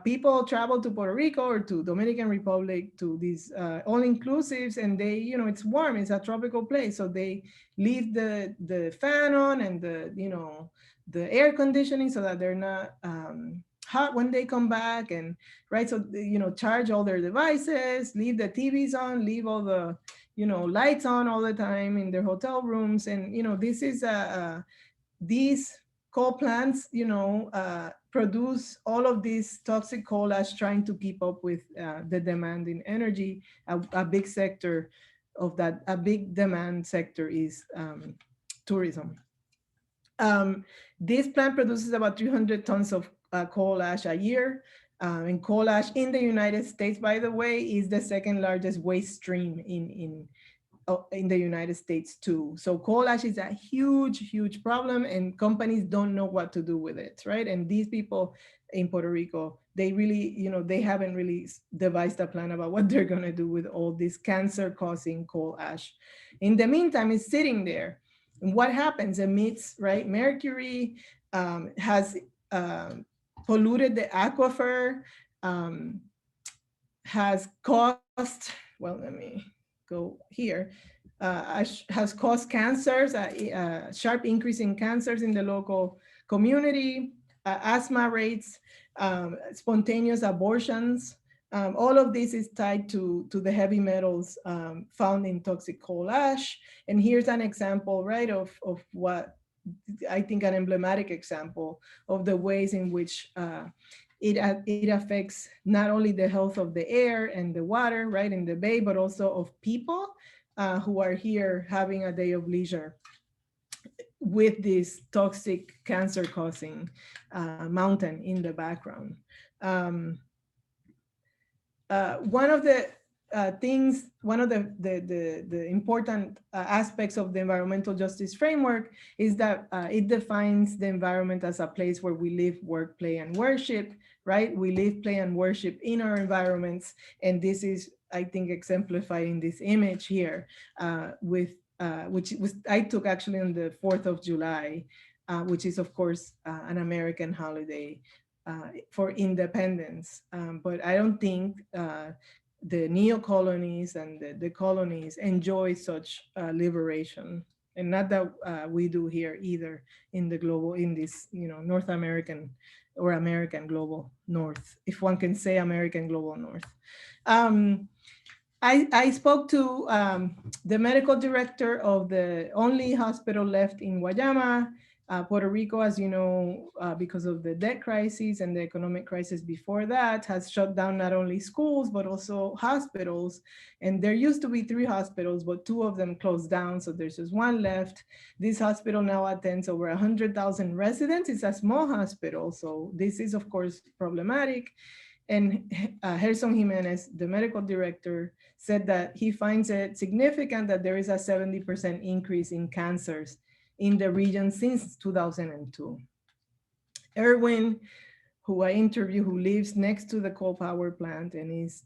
people travel to Puerto Rico or to Dominican Republic to these all-inclusives, and they, it's warm, it's a tropical place. So they leave the fan on and the air conditioning so that they're not hot when they come back, and right. So, charge all their devices, leave the TVs on, leave all the, lights on all the time in their hotel rooms. And, this is these coal plants, produce all of this toxic coal ash trying to keep up with the demand in energy. A big sector of that, a big demand sector is tourism. This plant produces about 300 tons of coal ash a year. And coal ash in the United States, by the way, is the second largest waste stream in the United States too. So coal ash is a huge, huge problem, and companies don't know what to do with it, right? And these people in Puerto Rico, they really, they haven't really devised a plan about what they're gonna do with all this cancer-causing coal ash. In the meantime, it's sitting there. And what happens? Emits, right? Mercury, has polluted the aquifer, has caused, well, let me go here, has caused cancers, a sharp increase in cancers in the local community, asthma rates, spontaneous abortions. All of this is tied to the heavy metals found in toxic coal ash. And here's an example, right, of what I think an emblematic example of the ways in which it affects not only the health of the air and the water, right, in the bay, but also of people who are here having a day of leisure with this toxic cancer-causing mountain in the background. One of the things, one of the important aspects of the environmental justice framework is that it defines the environment as a place where we live, work, play, and worship, right? We live, play, and worship in our environments. And this is, I think, exemplified in this image here which I took actually on the 4th of July, which is, of course, an American holiday for independence. But I don't think the neo-colonies and the colonies enjoy such liberation, and not that we do here either in the global, in this, North American or American global North, if one can say American global North. I spoke to the medical director of the only hospital left in Guayama. Puerto Rico, as you know, because of the debt crisis and the economic crisis before that, has shut down not only schools, but also hospitals. And there used to be 3 hospitals, but 2 of them closed down. So there's just 1 left. This hospital now attends over 100,000 residents. It's a small hospital. So this is, of course, problematic. And Gerson Jimenez, the medical director, said that he finds it significant that there is a 70% increase in cancers in the region since 2002. Erwin, who I interviewed, who lives next to the coal power plant and is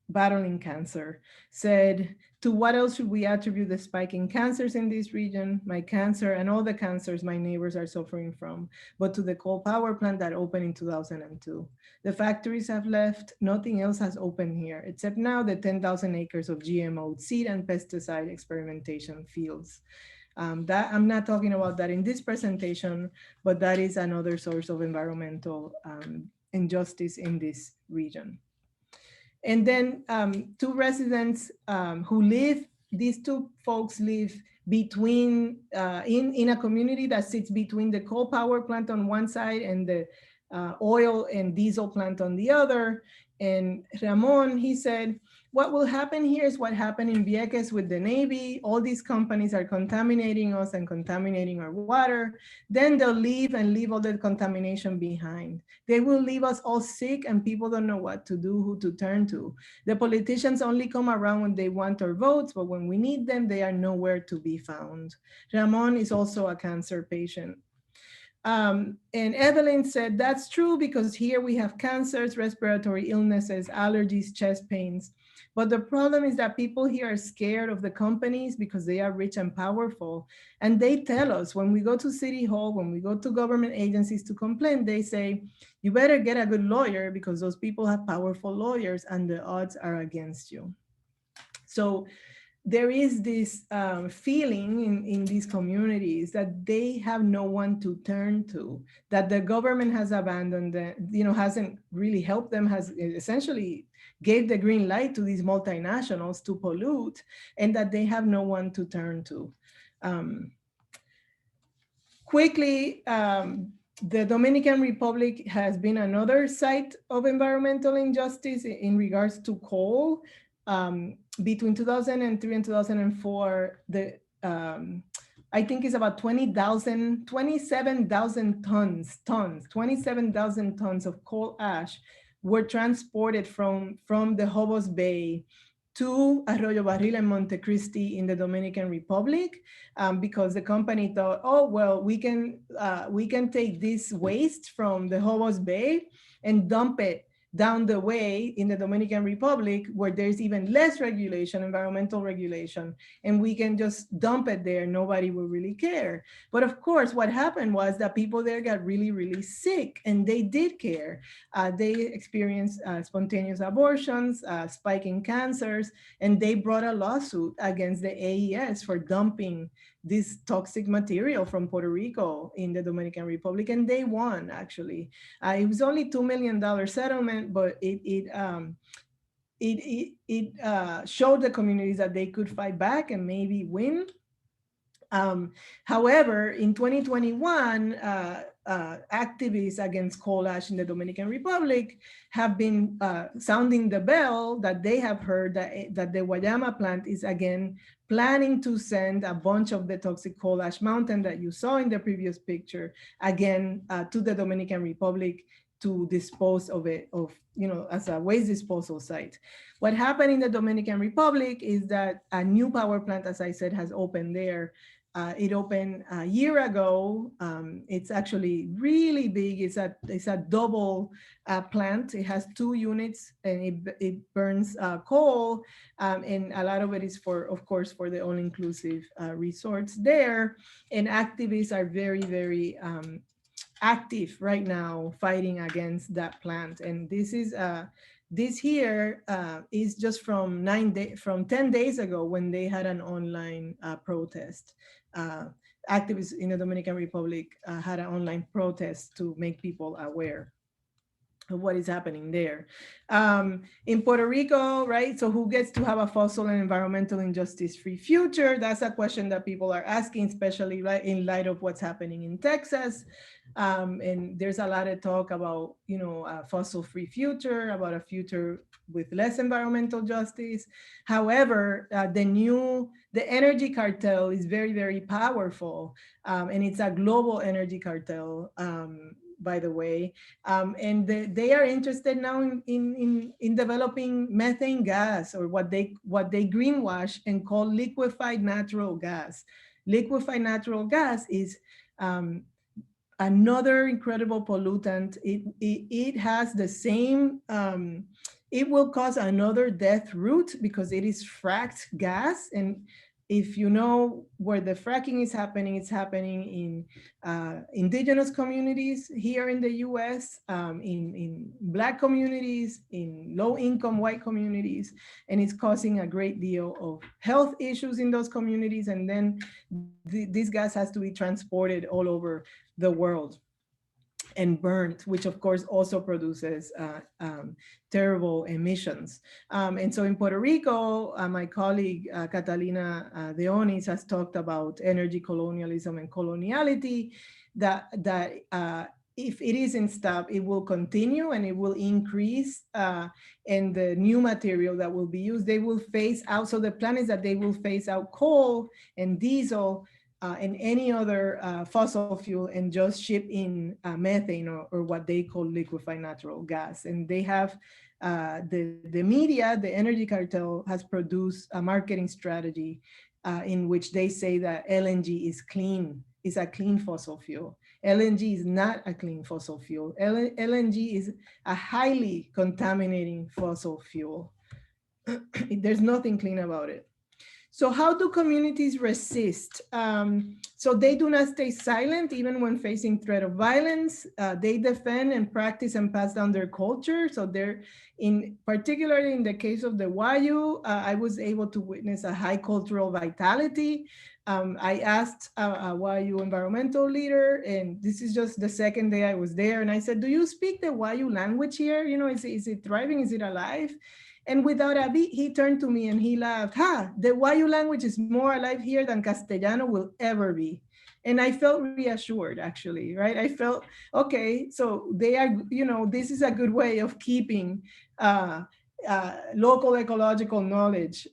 battling cancer, said, to what else should we attribute the spike in cancers in this region? My cancer and all the cancers my neighbors are suffering from, but to the coal power plant that opened in 2002. The factories have left, nothing else has opened here, except now the 10,000 acres of GMO seed and pesticide experimentation fields. That I'm not talking about that in this presentation, but that is another source of environmental injustice in this region. And then 2 residents who live, these 2 folks live between, in a community that sits between the coal power plant on one side and the oil and diesel plant on the other. And Ramon, he said, what will happen here is what happened in Vieques with the Navy. All these companies are contaminating us and contaminating our water. Then they'll leave and leave all the contamination behind. They will leave us all sick and people don't know what to do, who to turn to. The politicians only come around when they want our votes, but when we need them, they are nowhere to be found. Ramon is also a cancer patient. And Evelyn said, that's true because here we have cancers, respiratory illnesses, allergies, chest pains. But the problem is that people here are scared of the companies because they are rich and powerful. And they tell us when we go to City Hall, when we go to government agencies to complain, they say, you better get a good lawyer because those people have powerful lawyers and the odds are against you. So there is this feeling in these communities that they have no one to turn to, that the government has abandoned them, hasn't really helped them, has essentially gave the green light to these multinationals to pollute, and that they have no one to turn to. Quickly, the Dominican Republic has been another site of environmental injustice in regards to coal. Between 2003 and 2004, I think it's about 27,000 tons of coal ash were transported from the Hobos Bay to Arroyo Barril and Montecristi in the Dominican Republic, because the company thought, oh, well, we can take this waste from the Hobos Bay and dump it down the way in the Dominican Republic where there's even less regulation, environmental regulation, and we can just dump it there. Nobody will really care. But of course, what happened was that people there got really, really sick, and they did care. They experienced spontaneous abortions, spike in cancers, and they brought a lawsuit against the AES for dumping this toxic material from Puerto Rico in the Dominican Republic, and they won, actually. It was only $2 million settlement, but it showed the communities that they could fight back and maybe win. However, in 2021, activists against coal ash in the Dominican Republic have been sounding the bell that they have heard that the Guayama plant is again planning to send a bunch of the toxic coal ash mountain that you saw in the previous picture again to the Dominican Republic to dispose of it, as a waste disposal site. What happened in the Dominican Republic is that a new power plant, as I said, has opened there. It opened a year ago. It's actually really big. It's a double plant. It has 2 units, and it burns coal, and a lot of it is of course, for the all-inclusive resorts there. And activists are very, very active right now fighting against that plant. And this is this here is just from 10 days ago when they had an online protest. Activists in the Dominican Republic had an online protest to make people aware. of what is happening there. In Puerto Rico, right? So who gets to have a fossil and environmental injustice-free future? That's a question that people are asking, especially right in light of what's happening in Texas. And there's a lot of talk about, you know, a fossil-free future, about a future with less environmental justice. However, the energy cartel is very, very powerful. And it's a global energy cartel, by the way. And they are interested now in developing methane gas, or what they greenwash and call liquefied natural gas. Liquefied natural gas is another incredible pollutant. It has the same, it will cause another death route because it is fracked gas. And if you know where the fracking is happening, it's happening in indigenous communities here in the US, in Black communities, in low-income white communities, and it's causing a great deal of health issues in those communities. And then this gas has to be transported all over the world and burnt, which of course also produces terrible emissions. And so in Puerto Rico, my colleague Catalina Deonis has talked about energy colonialism and coloniality, that if it isn't stopped, it will continue and it will increase. And the new material that will be used, they will phase out. So the plan is that they will phase out coal and diesel and any other fossil fuel, and just ship in methane, or what they call liquefied natural gas. And they have the media, the energy cartel, has produced a marketing strategy in which they say that LNG is clean, is a clean fossil fuel. LNG is not a clean fossil fuel. LNG is a highly contaminating fossil fuel. There's nothing clean about it. So how do communities resist? So they do not stay silent even when facing threat of violence. They defend and practice and pass down their culture. So they're, particularly in the case of the Wayu, I was able to witness a high cultural vitality. I asked a Wayu environmental leader, and this is just the second day I was there, and I said, do you speak the Wayu language here? You know, is it thriving? Is it alive? And without a beat, he turned to me and he laughed, the Wayu language is more alive here than Castellano will ever be. And I felt reassured, actually, right? I felt, okay, so they are, you know, this is a good way of keeping local ecological knowledge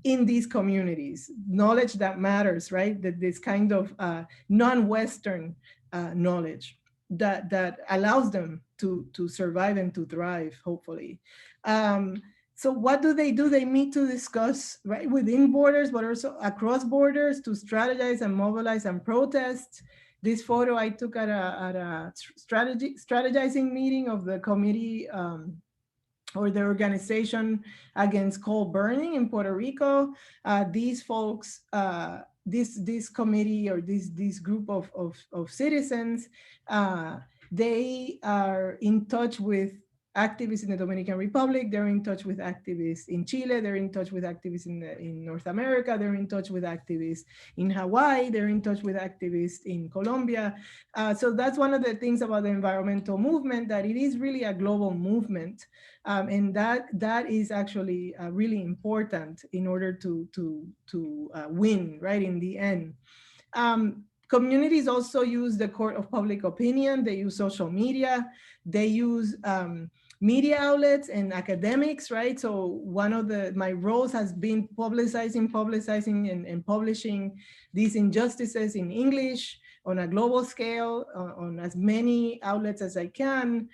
in these communities, knowledge that matters, right? That this kind of non-Western knowledge that allows them to survive and to thrive, hopefully. So what do? They meet to discuss, right, within borders, but also across borders, to strategize and mobilize and protest. This photo I took at a strategizing meeting of the committee or the organization against coal burning in Puerto Rico. These folks, this committee, or this group of citizens, they are in touch with activists in the Dominican Republic, they're in touch with activists in Chile, they're in touch with activists in North America, they're in touch with activists in Hawaii, they're in touch with activists in Colombia. So that's one of the things about the environmental movement, that it is really a global movement. And that is actually really important in order to win, right, in the end. Communities also use the court of public opinion, they use social media, they use media outlets and academics, right? So one of my roles has been publicizing and publishing these injustices in English on a global scale, on as many outlets as I can,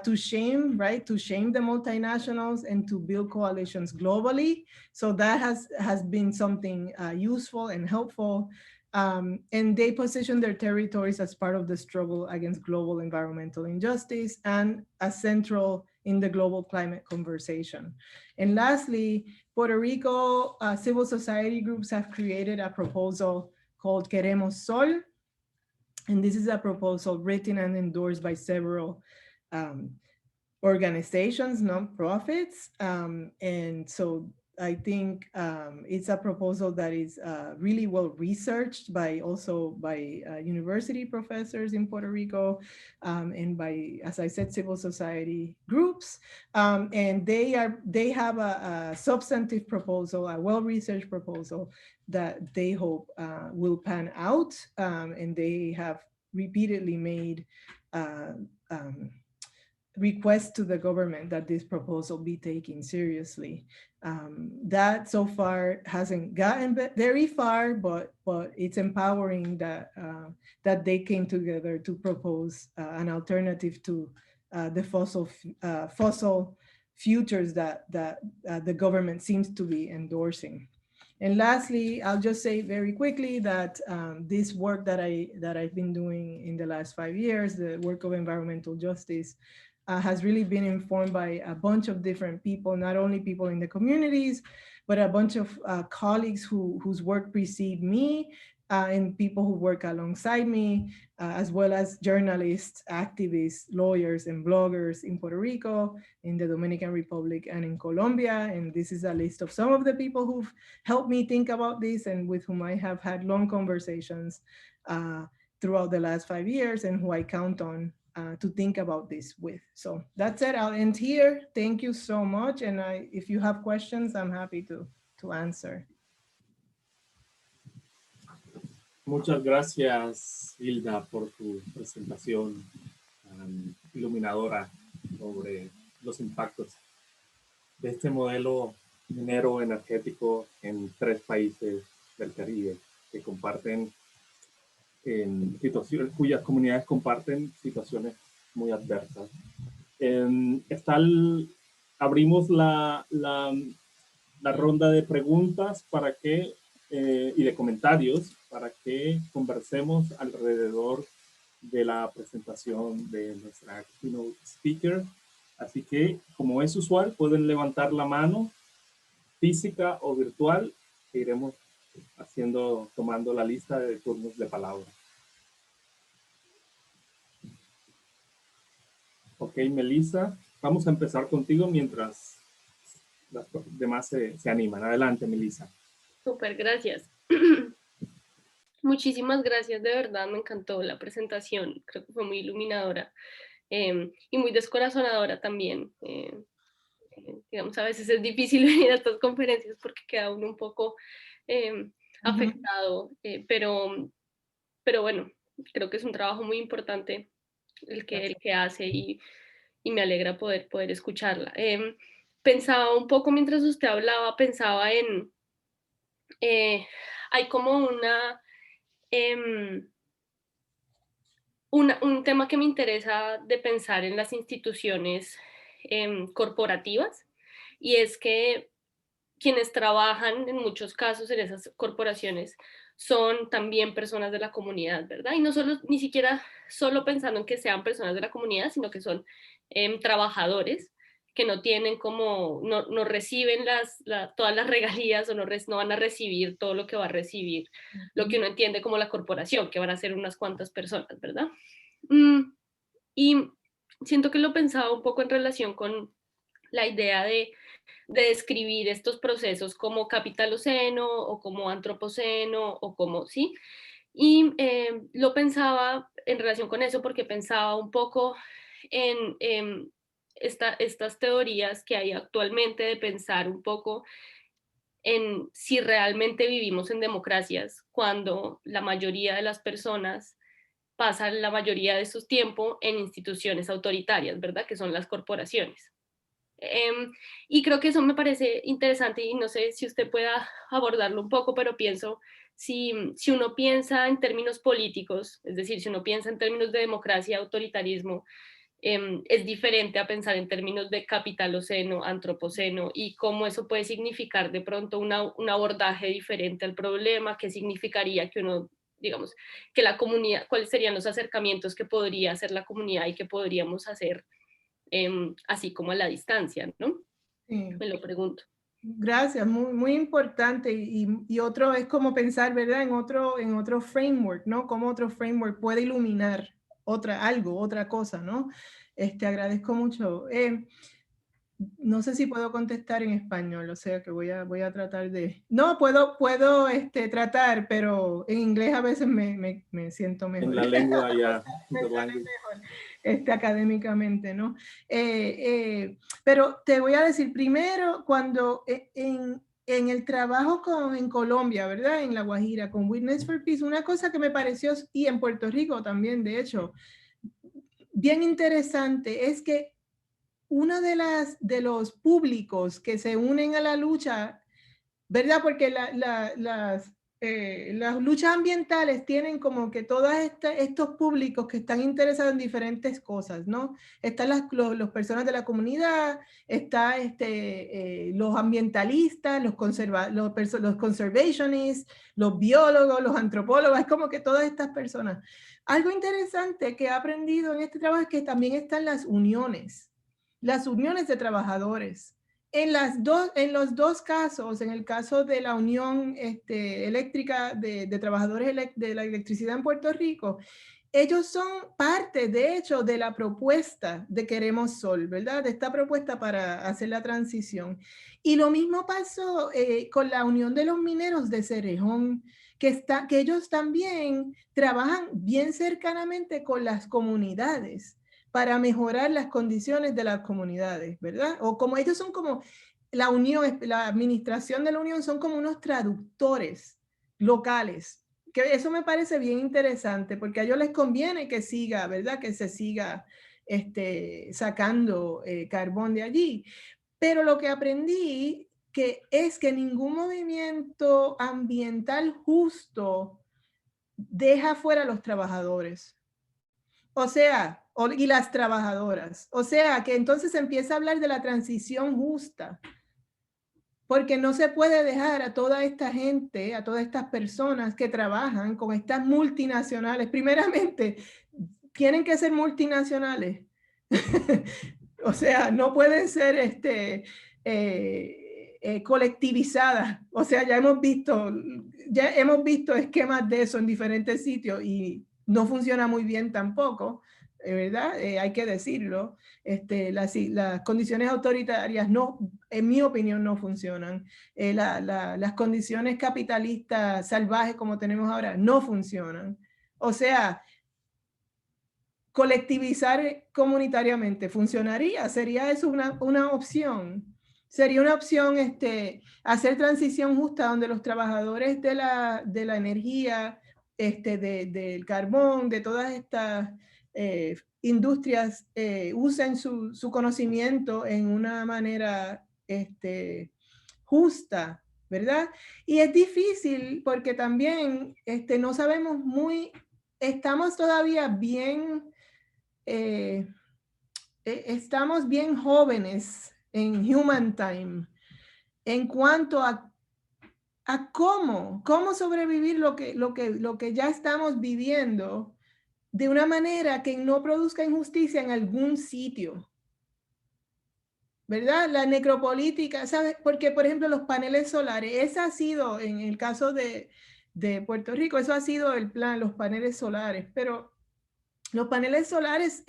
to shame, right? To shame the multinationals and to build coalitions globally. So that has been something useful and helpful. And they position their territories as part of the struggle against global environmental injustice and as central in the global climate conversation. And lastly, Puerto Rico civil society groups have created a proposal called Queremos Sol. And this is a proposal written and endorsed by several organizations, nonprofits. And so I think it's a proposal that is really well researched by university professors in Puerto Rico and by, as I said, civil society groups. And they have a substantive proposal, a well-researched proposal that they hope will pan out. And they have repeatedly made request to the government that this proposal be taken seriously. That so far hasn't gotten very far, but it's empowering that that they came together to propose an alternative to the fossil futures that the government seems to be endorsing. And lastly, I'll just say very quickly that this work that I've been doing in the last 5 years, the work of environmental justice, has really been informed by a bunch of different people, not only people in the communities, but a bunch of colleagues whose work precede me and people who work alongside me, as well as journalists, activists, lawyers, and bloggers in Puerto Rico, in the Dominican Republic, and in Colombia. And this is a list of some of the people who've helped me think about this and with whom I have had long conversations throughout the last 5 years and who I count on to think about this with. So that's it, I'll end here. Thank you so much. And if you have questions, I'm happy to answer. Muchas gracias, Hilda, por tu presentación iluminadora sobre los impactos de este modelo minero energético en 3 países del Caribe que comparten cuyas comunidades comparten situaciones muy adversas. Abrimos la ronda de preguntas para que, y de comentarios para que conversemos alrededor de la presentación de nuestra keynote speaker. Así que, como es usual, pueden levantar la mano física o virtual e iremos tomando la lista de turnos de palabra. Ok, Melissa, vamos a empezar contigo mientras las demás se animan. Adelante, Melissa. Súper, gracias. Muchísimas gracias, de verdad, me encantó la presentación, creo que fue muy iluminadora y muy descorazonadora también. Digamos, a veces es difícil venir a estas conferencias porque queda uno un poco afectado, pero bueno, creo que es un trabajo muy importante el que hace y me alegra poder escucharla. Pensaba un poco mientras usted hablaba, pensaba en, hay como un tema que me interesa de pensar en las instituciones corporativas, y es que quienes trabajan en muchos casos en esas corporaciones son también personas de la comunidad, ¿verdad? Y no solo, ni siquiera solo pensando en que sean personas de la comunidad, sino que son trabajadores que no tienen como, no reciben todas las regalías o no van a recibir todo lo que va a recibir, lo que uno entiende como la corporación, que van a ser unas cuantas personas, ¿verdad? Y siento que lo pensaba un poco en relación con la idea de describir estos procesos como capitaloceno o como antropoceno o como, ¿sí? Y lo pensaba en relación con eso porque pensaba un poco en estas teorías que hay actualmente de pensar un poco en si realmente vivimos en democracias cuando la mayoría de las personas pasan la mayoría de su tiempo en instituciones autoritarias, ¿verdad? Que son las corporaciones. Y creo que eso me parece interesante y no sé si usted pueda abordarlo un poco, pero pienso, si uno piensa en términos políticos, es decir, si uno piensa en términos de democracia, autoritarismo, es diferente a pensar en términos de capitaloceno, antropoceno, y cómo eso puede significar de pronto un abordaje diferente al problema, qué significaría que uno, digamos, que la comunidad, cuáles serían los acercamientos que podría hacer la comunidad y que podríamos hacer así como a la distancia, ¿no? Sí. Me lo pregunto. Gracias, muy, muy importante. Y otro es como pensar, ¿verdad? En otro framework, ¿no? Cómo otro framework puede iluminar otra cosa, ¿no? Agradezco mucho. no sé si puedo contestar en español, o sea que voy a tratar de... No, puedo tratar, pero en inglés a veces me siento mejor. En la lengua ya. Me sale mejor, académicamente, ¿no? Pero te voy a decir, primero, cuando en el trabajo en Colombia, ¿verdad? En La Guajira, con Witness for Peace, una cosa que me pareció, y en Puerto Rico también, de hecho, bien interesante, es que uno de los públicos que se unen a la lucha, ¿verdad? Porque las luchas ambientales tienen como que todos estos públicos que están interesados en diferentes cosas, ¿no? Están las personas de la comunidad, está los ambientalistas, los conservationists, los biólogos, los antropólogos, es como que todas estas personas. Algo interesante que he aprendido en este trabajo es que también están las uniones de trabajadores. En los dos casos, en el caso de la Unión Eléctrica de Trabajadores de la Electricidad en Puerto Rico, ellos son parte, de hecho, de la propuesta de Queremos Sol, ¿verdad? De esta propuesta para hacer la transición. Y lo mismo pasó con la Unión de los Mineros de Cerrejón, que ellos también trabajan bien cercanamente con las comunidades para mejorar las condiciones de las comunidades, ¿verdad? O como ellos son como la unión, la administración de la unión son como unos traductores locales, que eso me parece bien interesante, porque a ellos les conviene que siga, ¿verdad? Que se siga sacando carbón de allí. Pero lo que aprendí es que ningún movimiento ambiental justo deja fuera a los trabajadores. O sea, y las trabajadoras. O sea, que entonces empieza a hablar de la transición justa, porque no se puede dejar a toda esta gente, a todas estas personas que trabajan con estas multinacionales. Primeramente, tienen que ser multinacionales. O sea, no pueden ser colectivizadas. O sea, ya hemos visto esquemas de eso en diferentes sitios y no funciona muy bien tampoco, ¿verdad? Hay que decirlo. Las condiciones autoritarias, no, en mi opinión, no funcionan. Las condiciones capitalistas salvajes como tenemos ahora no funcionan. O sea, colectivizar comunitariamente, ¿funcionaría? ¿Sería eso una opción? Sería una opción hacer transición justa donde los trabajadores de la energía, del carbón, de todas estas industrias usen su conocimiento en una manera justa, ¿verdad? Y es difícil porque también no sabemos estamos todavía bien estamos bien jóvenes en human time en cuanto a cómo sobrevivir lo que ya estamos viviendo de una manera que no produzca injusticia en algún sitio, ¿verdad? La necropolítica, ¿sabes? Porque, por ejemplo, los paneles solares, ese ha sido, en el caso de Puerto Rico, eso ha sido el plan, los paneles solares, pero los paneles solares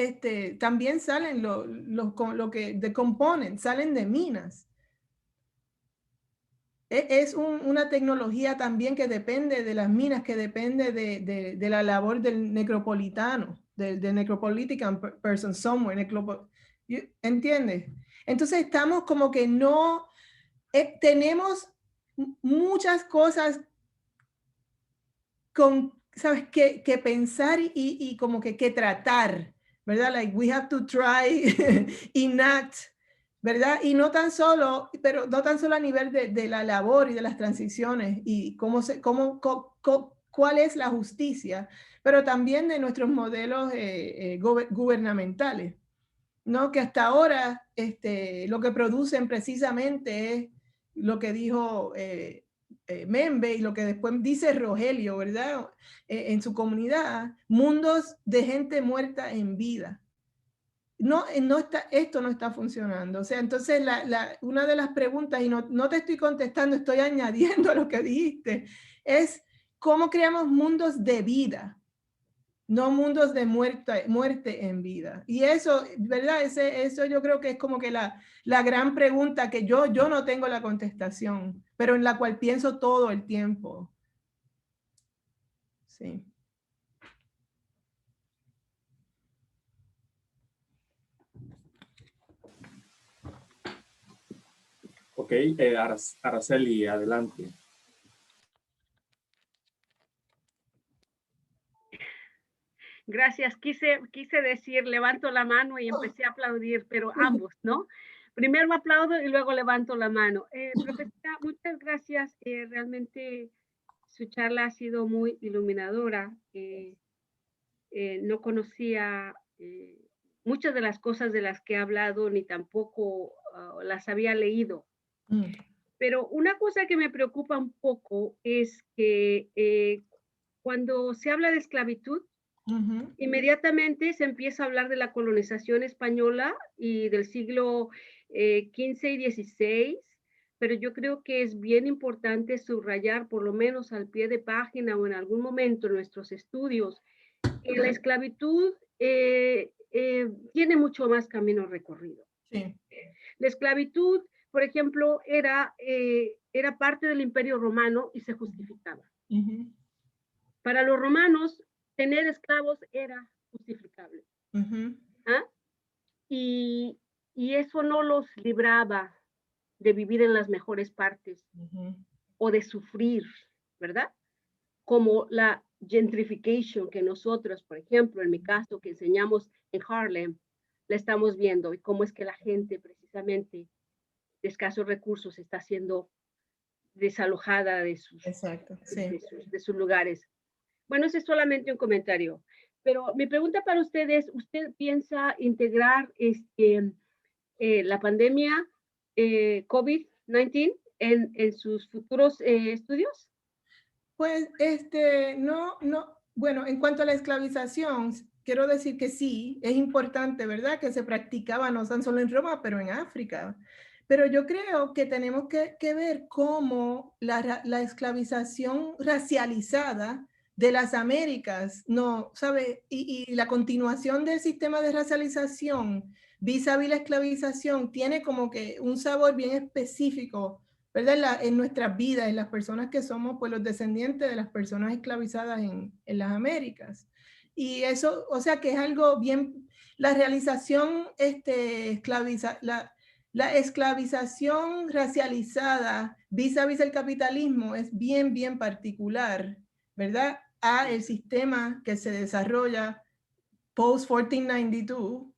también salen, lo que decomponen, salen de minas. Es una tecnología también que depende de las minas, que depende de la labor del necropolitano, del necropolitican person somewhere. ¿Entiendes? Entonces estamos como que no, tenemos muchas cosas ¿sabes? Que pensar y como que tratar, ¿verdad? Like we have to try, enact, ¿verdad? Y no tan solo, pero no tan solo a nivel de la labor y de las transiciones y cuál es la justicia, pero también de nuestros modelos gubernamentales, ¿no? Que hasta ahora lo que producen precisamente es lo que dijo Membe y lo que después dice Rogelio, ¿verdad? En su comunidad, mundos de gente muerta en vida. Esto no está funcionando. O sea, entonces una de las preguntas, y no te estoy contestando, estoy añadiendo a lo que dijiste, es cómo creamos mundos de vida. no mundos de muerte en vida. Y eso, ¿verdad? Eso yo creo que es como que la gran pregunta que yo no tengo la contestación, pero en la cual pienso todo el tiempo. Sí. Ok, Araceli, adelante. Gracias. Quise decir, levanto la mano y empecé a aplaudir, pero ambos, ¿no? Primero aplaudo y luego levanto la mano. Profesora, muchas gracias. Realmente su charla ha sido muy iluminadora. No conocía muchas de las cosas de las que ha hablado, ni tampoco las había leído. Pero una cosa que me preocupa un poco es que cuando se habla de esclavitud, inmediatamente se empieza a hablar de la colonización española y del siglo XV y XVI, pero yo creo que es bien importante subrayar, por lo menos al pie de página o en algún momento en nuestros estudios, que la esclavitud tiene mucho más camino recorrido. Sí. La esclavitud, por ejemplo, era parte del Imperio Romano y se justificaba. Para los romanos, tener esclavos era justificable. ¿Ah? Y eso no los libraba de vivir en las mejores partes o de sufrir, ¿verdad? Como la gentrification que nosotros, por ejemplo, en mi caso, que enseñamos en Harlem, la estamos viendo y cómo es que la gente precisamente de escasos recursos está siendo desalojada de sus, sí, de sus lugares. Bueno, ese es solamente un comentario. Pero mi pregunta para usted es, ¿usted piensa integrar la pandemia COVID-19 en sus futuros estudios? Pues, no, bueno, en cuanto a la esclavización, quiero decir que sí, es importante, ¿verdad? Que se practicaba no tan solo en Roma, pero en África. Pero yo creo que tenemos que ver cómo la esclavización racializada de las Américas, no, ¿sabe? Y la continuación del sistema de racialización vis a vis la esclavización tiene como que un sabor bien específico, ¿verdad? En nuestras vidas, en las personas que somos pues los descendientes de las personas esclavizadas en las Américas. Y eso, o sea que es algo bien, la realización la esclavización racializada vis a vis el capitalismo es bien, bien particular, ¿verdad? A el sistema que se desarrolla post-1492,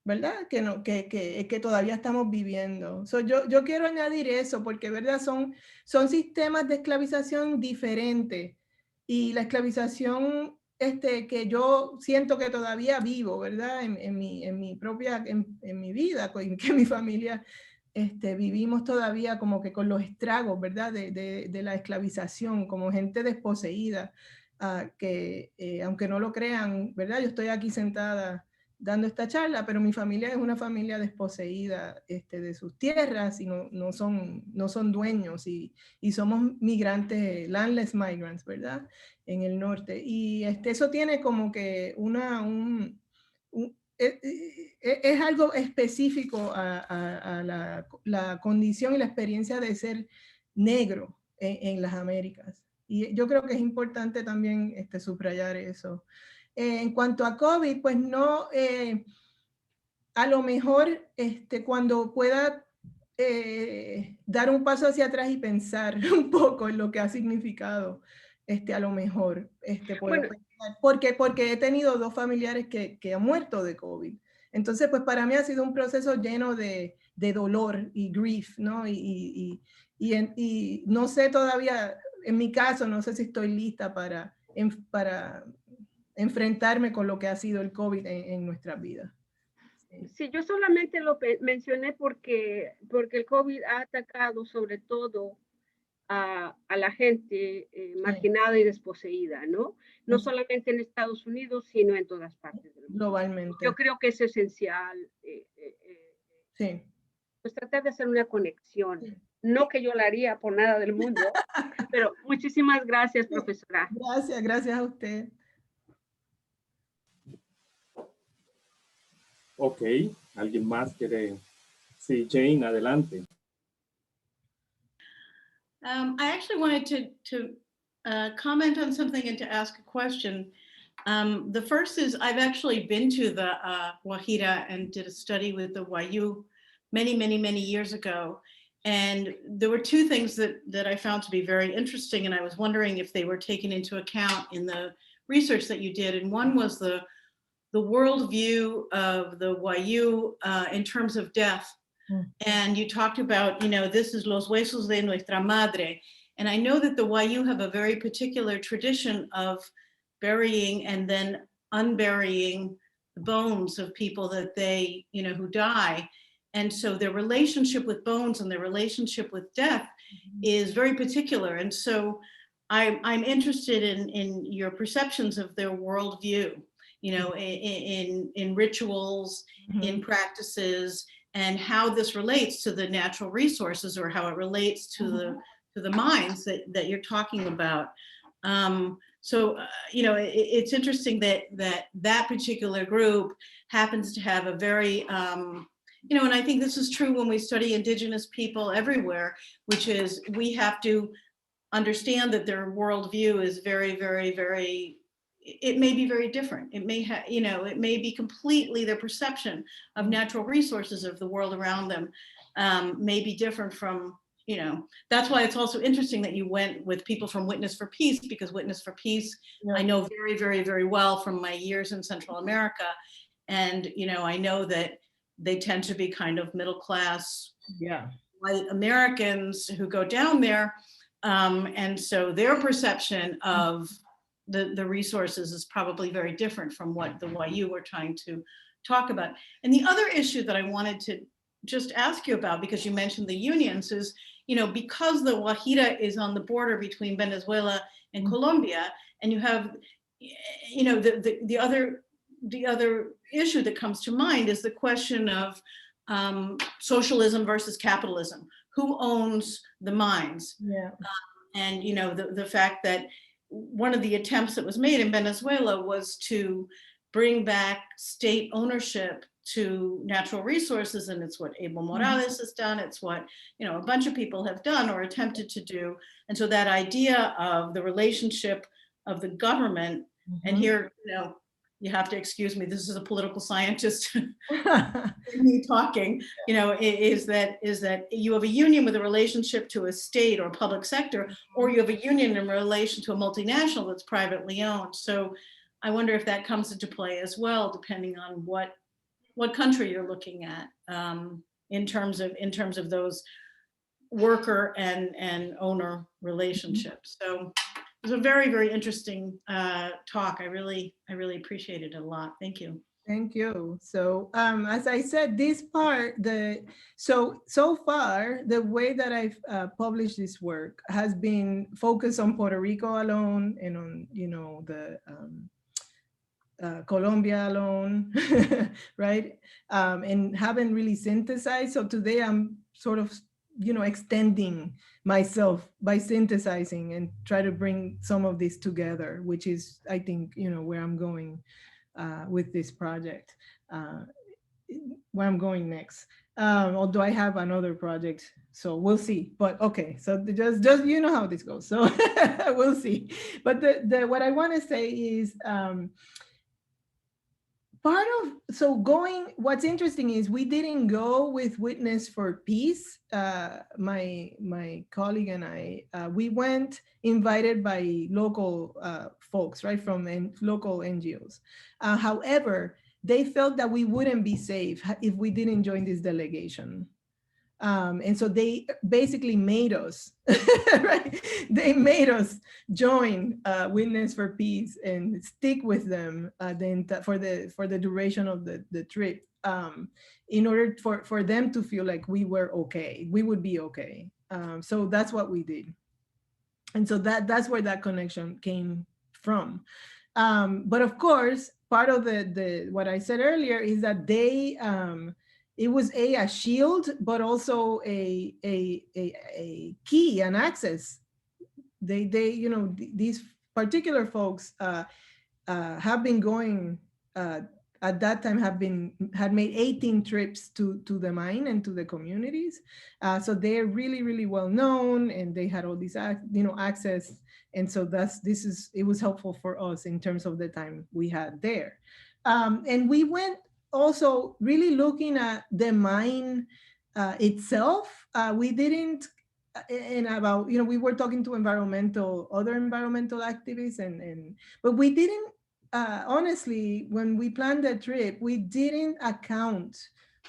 ¿verdad? Que todavía estamos viviendo. Yo quiero añadir eso porque, ¿verdad? Son sistemas de esclavización diferentes y la esclavización que yo siento que todavía vivo, ¿verdad? En mi propia, en mi vida, que mi familia vivimos todavía como que con los estragos, ¿verdad? De la esclavización, como gente desposeída. Que aunque no lo crean, ¿verdad? Yo estoy aquí sentada dando esta charla, pero mi familia es una familia desposeída de sus tierras y no son dueños y somos migrantes, landless migrants, ¿verdad? En el norte. Y eso tiene como que es algo específico a la condición y la experiencia de ser negro en las Américas. Y yo creo que es importante también subrayar eso. En cuanto a COVID, pues no, a lo mejor cuando pueda dar un paso hacia atrás y pensar un poco en lo que ha significado, a lo mejor, bueno, porque he tenido 2 familiares que han muerto de COVID. Entonces, pues para mí ha sido un proceso lleno de dolor y grief, ¿no? Y no sé todavía, en mi caso, no sé si estoy lista para enfrentarme con lo que ha sido el COVID en nuestras vidas. Sí, yo solamente lo mencioné porque el COVID ha atacado sobre todo a la gente marginada y desposeída, ¿no? No solamente en Estados Unidos, sino en todas partes del mundo. Globalmente. Yo creo que es esencial sí. Pues tratar de hacer una conexión. Sí. No que yo la haría por nada del mundo, pero muchísimas gracias, profesora. Gracias a usted. Ok, ¿alguien más quiere? Sí, Jane, adelante. I actually wanted to comment on something and to ask a question. The first is I've actually been to the Guajira and did a study with the Wayuu many years ago. And there were two things that I found to be very interesting, and I was wondering if they were taken into account in the research that you did. And one was the worldview of the Wayuu in terms of death. And you talked about, this is los huesos de nuestra madre. And I know that the Wayuu have a very particular tradition of burying and then unburying the bones of people that they, who die. And so their relationship with bones and their relationship with death is very particular. And so I'm interested in your perceptions of their worldview, in rituals, in practices, and how this relates to the natural resources, or how it relates to the mines that you're talking about. It's interesting that particular group happens to have a very, and I think this is true when we study Indigenous people everywhere, which is we have to understand that their worldview is very, very, very, it may be very different. It may have, it may be completely their perception of natural resources of the world around them may be different from, that's why it's also interesting that you went with people from Witness for Peace, because Witness for Peace, I know very, very, very well from my years in Central America. And, I know that they tend to be kind of middle class, white Americans who go down there. And so their perception of the resources is probably very different from what the Wayuu were trying to talk about. And the other issue that I wanted to just ask you about, because you mentioned the unions, is, because the Guajira is on the border between Venezuela and Colombia, and you have, the other issue that comes to mind is the question of socialism versus capitalism. Who owns the mines? And the fact that one of the attempts that was made in Venezuela was to bring back state ownership to natural resources, and it's what Evo Morales has done. It's what a bunch of people have done or attempted to do. And so that idea of the relationship of the government, and here you have to excuse me, this is a political scientist me talking, is that you have a union with a relationship to a state or public sector, or you have a union in relation to a multinational that's privately owned. So I wonder if that comes into play as well, depending on what country you're looking at, in terms of those worker and owner relationships. So it was a very, very interesting talk. I really appreciated it a lot. Thank you. Thank you. So as I said, this part, so far, the way that I've published this work has been focused on Puerto Rico alone, and on, the Colombia alone, right? And haven't really synthesized. So today I'm sort of, extending myself by synthesizing and try to bring some of this together, which is, I think, where I'm going with this project, where I'm going next. Although I have another project, so we'll see. But okay, so just how this goes. So we'll see. But what I want to say is, what's interesting is we didn't go with Witness for Peace. My colleague and I, we went invited by local folks, right, from local NGOs. However, they felt that we wouldn't be safe if we didn't join this delegation. And so they basically made us, right? They made us join Witness for Peace and stick with them for the duration of the trip, in order for them to feel like we were okay, we would be okay. So that's what we did. And so that's where that connection came from. But of course, part of the what I said earlier is that they, it was a shield, but also a key, an access. They these particular folks have been going at that time had made 18 trips to the mine and to the communities. So they're really, really well known, and they had all these, access. And so it was helpful for us in terms of the time we had there. And we went also really looking at the mine itself. We didn't, and about, we were talking to other environmental activists, but we didn't, honestly, when we planned the trip, we didn't account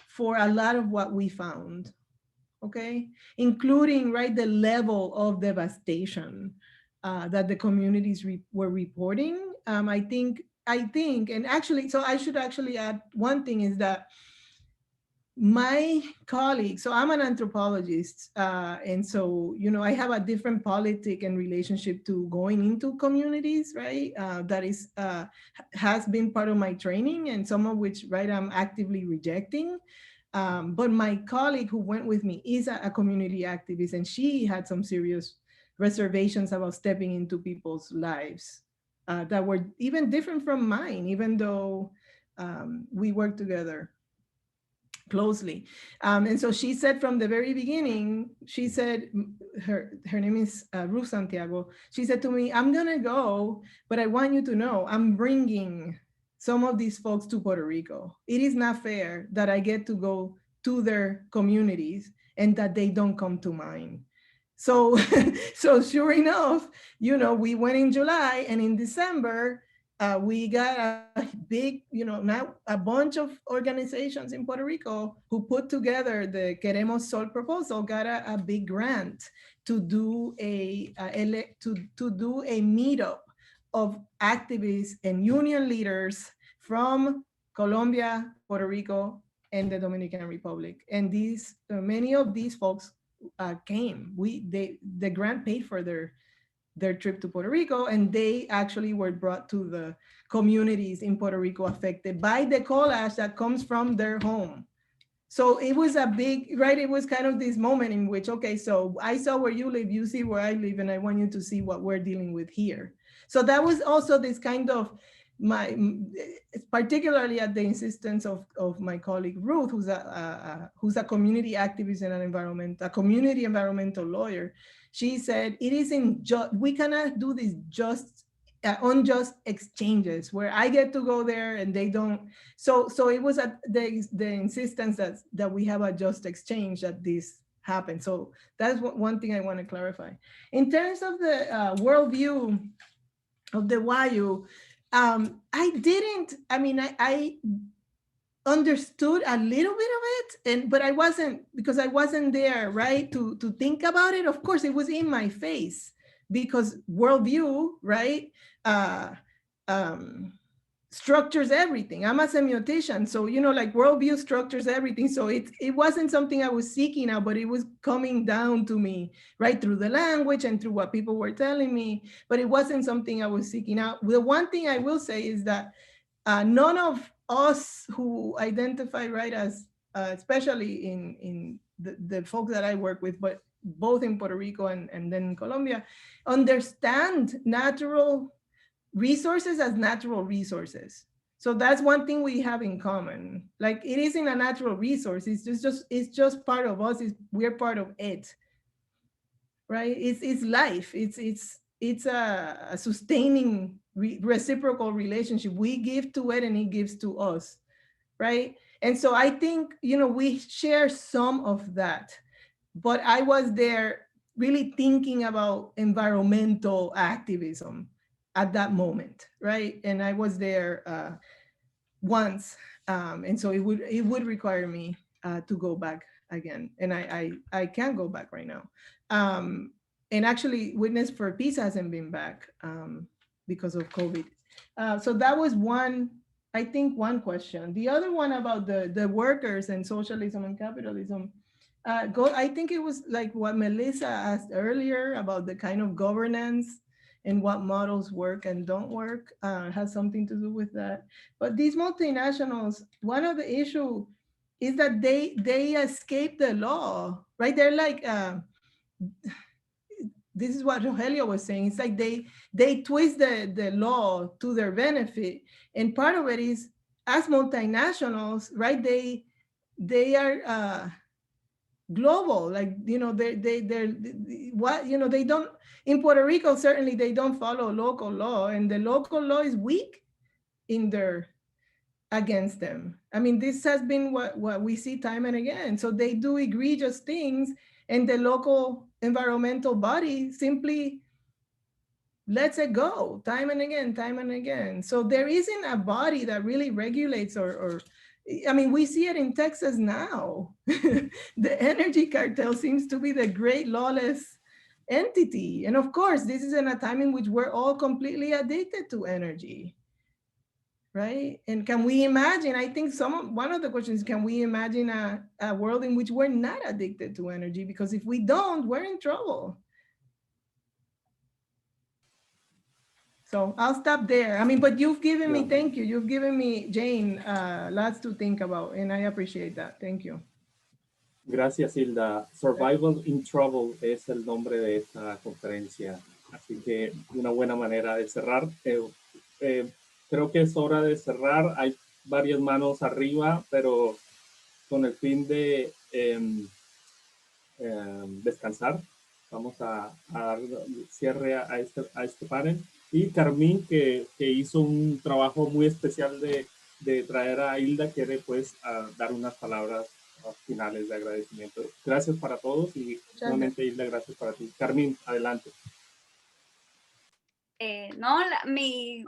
for a lot of what we found, okay? Including, right, the level of devastation that the communities were reporting. I think, and actually, so I should actually add one thing, is that my colleagues, so I'm an anthropologist, and so, I have a different politic and relationship to going into communities, right? That has been part of my training, and some of which, right, I'm actively rejecting. But my colleague who went with me is a community activist, and she had some serious reservations about stepping into people's lives that were even different from mine, even though we worked together closely. And so she said from the very beginning, she said, her name is Ruth Santiago. She said to me, I'm gonna go, but I want you to know I'm bringing some of these folks to Puerto Rico. It is not fair that I get to go to their communities and that they don't come to mine. So, so sure enough, we went in July, and in December, we got a big, now a bunch of organizations in Puerto Rico who put together the Queremos Sol proposal, got a big grant to do a meetup of activists and union leaders from Colombia, Puerto Rico, and the Dominican Republic. And many of these folks came. The grant paid for their trip to Puerto Rico, and they actually were brought to the communities in Puerto Rico affected by the coal ash that comes from their home. So it was a big, right? It was kind of this moment in which, okay, so I saw where you live, you see where I live, and I want you to see what we're dealing with here. So that was also this kind of particularly at the insistence of my colleague Ruth, who's a community activist and a community environmental lawyer. She said, it isn't just, we cannot do these unjust exchanges where I get to go there and they don't. So it was at the insistence that we have a just exchange that this happened. So that's one thing I want to clarify. In terms of the worldview of the Wayu, I understood a little bit of it, but I wasn't, because I wasn't there, right, to think about it. Of course, it was in my face, because worldview, right, structures everything. I'm a semiotician, so like worldview structures everything. So it wasn't something I was seeking out, but it was coming down to me, right, through the language and through what people were telling me, but it wasn't something I was seeking out. The one thing I will say is that none of us who identify, right, as especially in the folks that I work with, but both in Puerto Rico and then in Colombia, understand natural resources as natural resources. So that's one thing we have in common. Like, it isn't a natural resource. It's just part of us. We're part of it, right? It's life. It's a sustaining reciprocal relationship. We give to it and it gives to us, right? And so I think, we share some of that, but I was there really thinking about environmental activism at that moment, right? And I was there once, and so it would require me to go back again, and I can't go back right now. And actually, Witness for Peace hasn't been back because of COVID. So that was one question. The other one about the workers and socialism and capitalism. I think it was like what Melissa asked earlier about the kind of governance and what models work and don't work, has something to do with that. But these multinationals, one of the issue is that they escape the law, right? They're like, this is what Rogelio was saying. It's like they twist the law to their benefit. And part of it is as multinationals, right, they are global, like, you know, they're what, you know, they don't, in Puerto Rico, certainly they don't follow local law, and the local law is weak in their, against them. I mean, this has been what we see time and again. So they do egregious things, and the local environmental body simply lets it go time and again, time and again. So there isn't a body that really regulates or I mean, we see it in Texas now. The energy cartel seems to be the great lawless entity. And of course, this is in a time in which we're all completely addicted to energy, right? And can we imagine, I think one of the questions, can we imagine a world in which we're not addicted to energy? Because if we don't, we're in trouble. So I'll stop there. I mean, but you've given me, thank you. You've given me, Jane, lots to think about, and I appreciate that. Thank you. Gracias, Hilda. Survival in Trouble es el nombre de esta conferencia. Así que una buena manera de cerrar. Creo que es hora de cerrar. Hay varias manos arriba, pero con el fin de descansar, vamos a dar cierre a este panel. Y Carmín, que hizo un trabajo muy especial de traer a Hilda, quiere pues dar unas palabras finales de agradecimiento. Gracias para todos y nuevamente, Hilda, gracias para ti. Carmín, adelante. Mi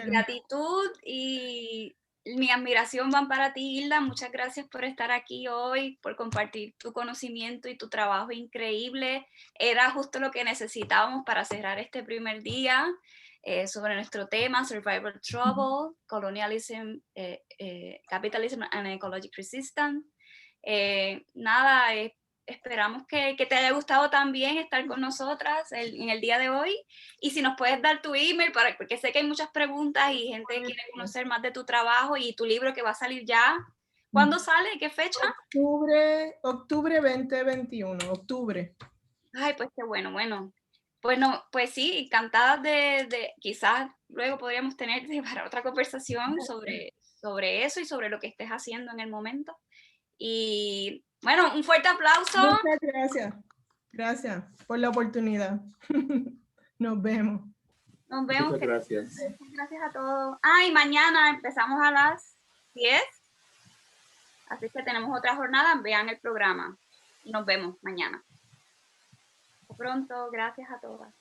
gratitud y mi admiración van para ti, Hilda. Muchas gracias por estar aquí hoy, por compartir tu conocimiento y tu trabajo increíble. Era justo lo que necesitábamos para cerrar este primer día sobre nuestro tema, Survival Trouble, Colonialism, Capitalism and Ecologic Resistance. Esperamos que te haya gustado también estar con nosotras en el día de hoy, y si nos puedes dar tu email, porque sé que hay muchas preguntas y gente que quiere conocer más de tu trabajo y tu libro que va a salir ya. ¿Cuándo sale? ¿Qué fecha? Octubre 2021, octubre. Ay, pues qué bueno, bueno. Pues sí, encantadas de quizás luego podríamos tener para otra conversación sobre eso y sobre lo que estés haciendo en el momento. Y bueno, un fuerte aplauso. Muchas gracias. Gracias por la oportunidad. Nos vemos. Nos vemos. Muchas gracias. Muchas gracias a todos. Y mañana empezamos a las 10. Así que tenemos otra jornada. Vean el programa. Nos vemos mañana. Hasta pronto. Gracias a todas.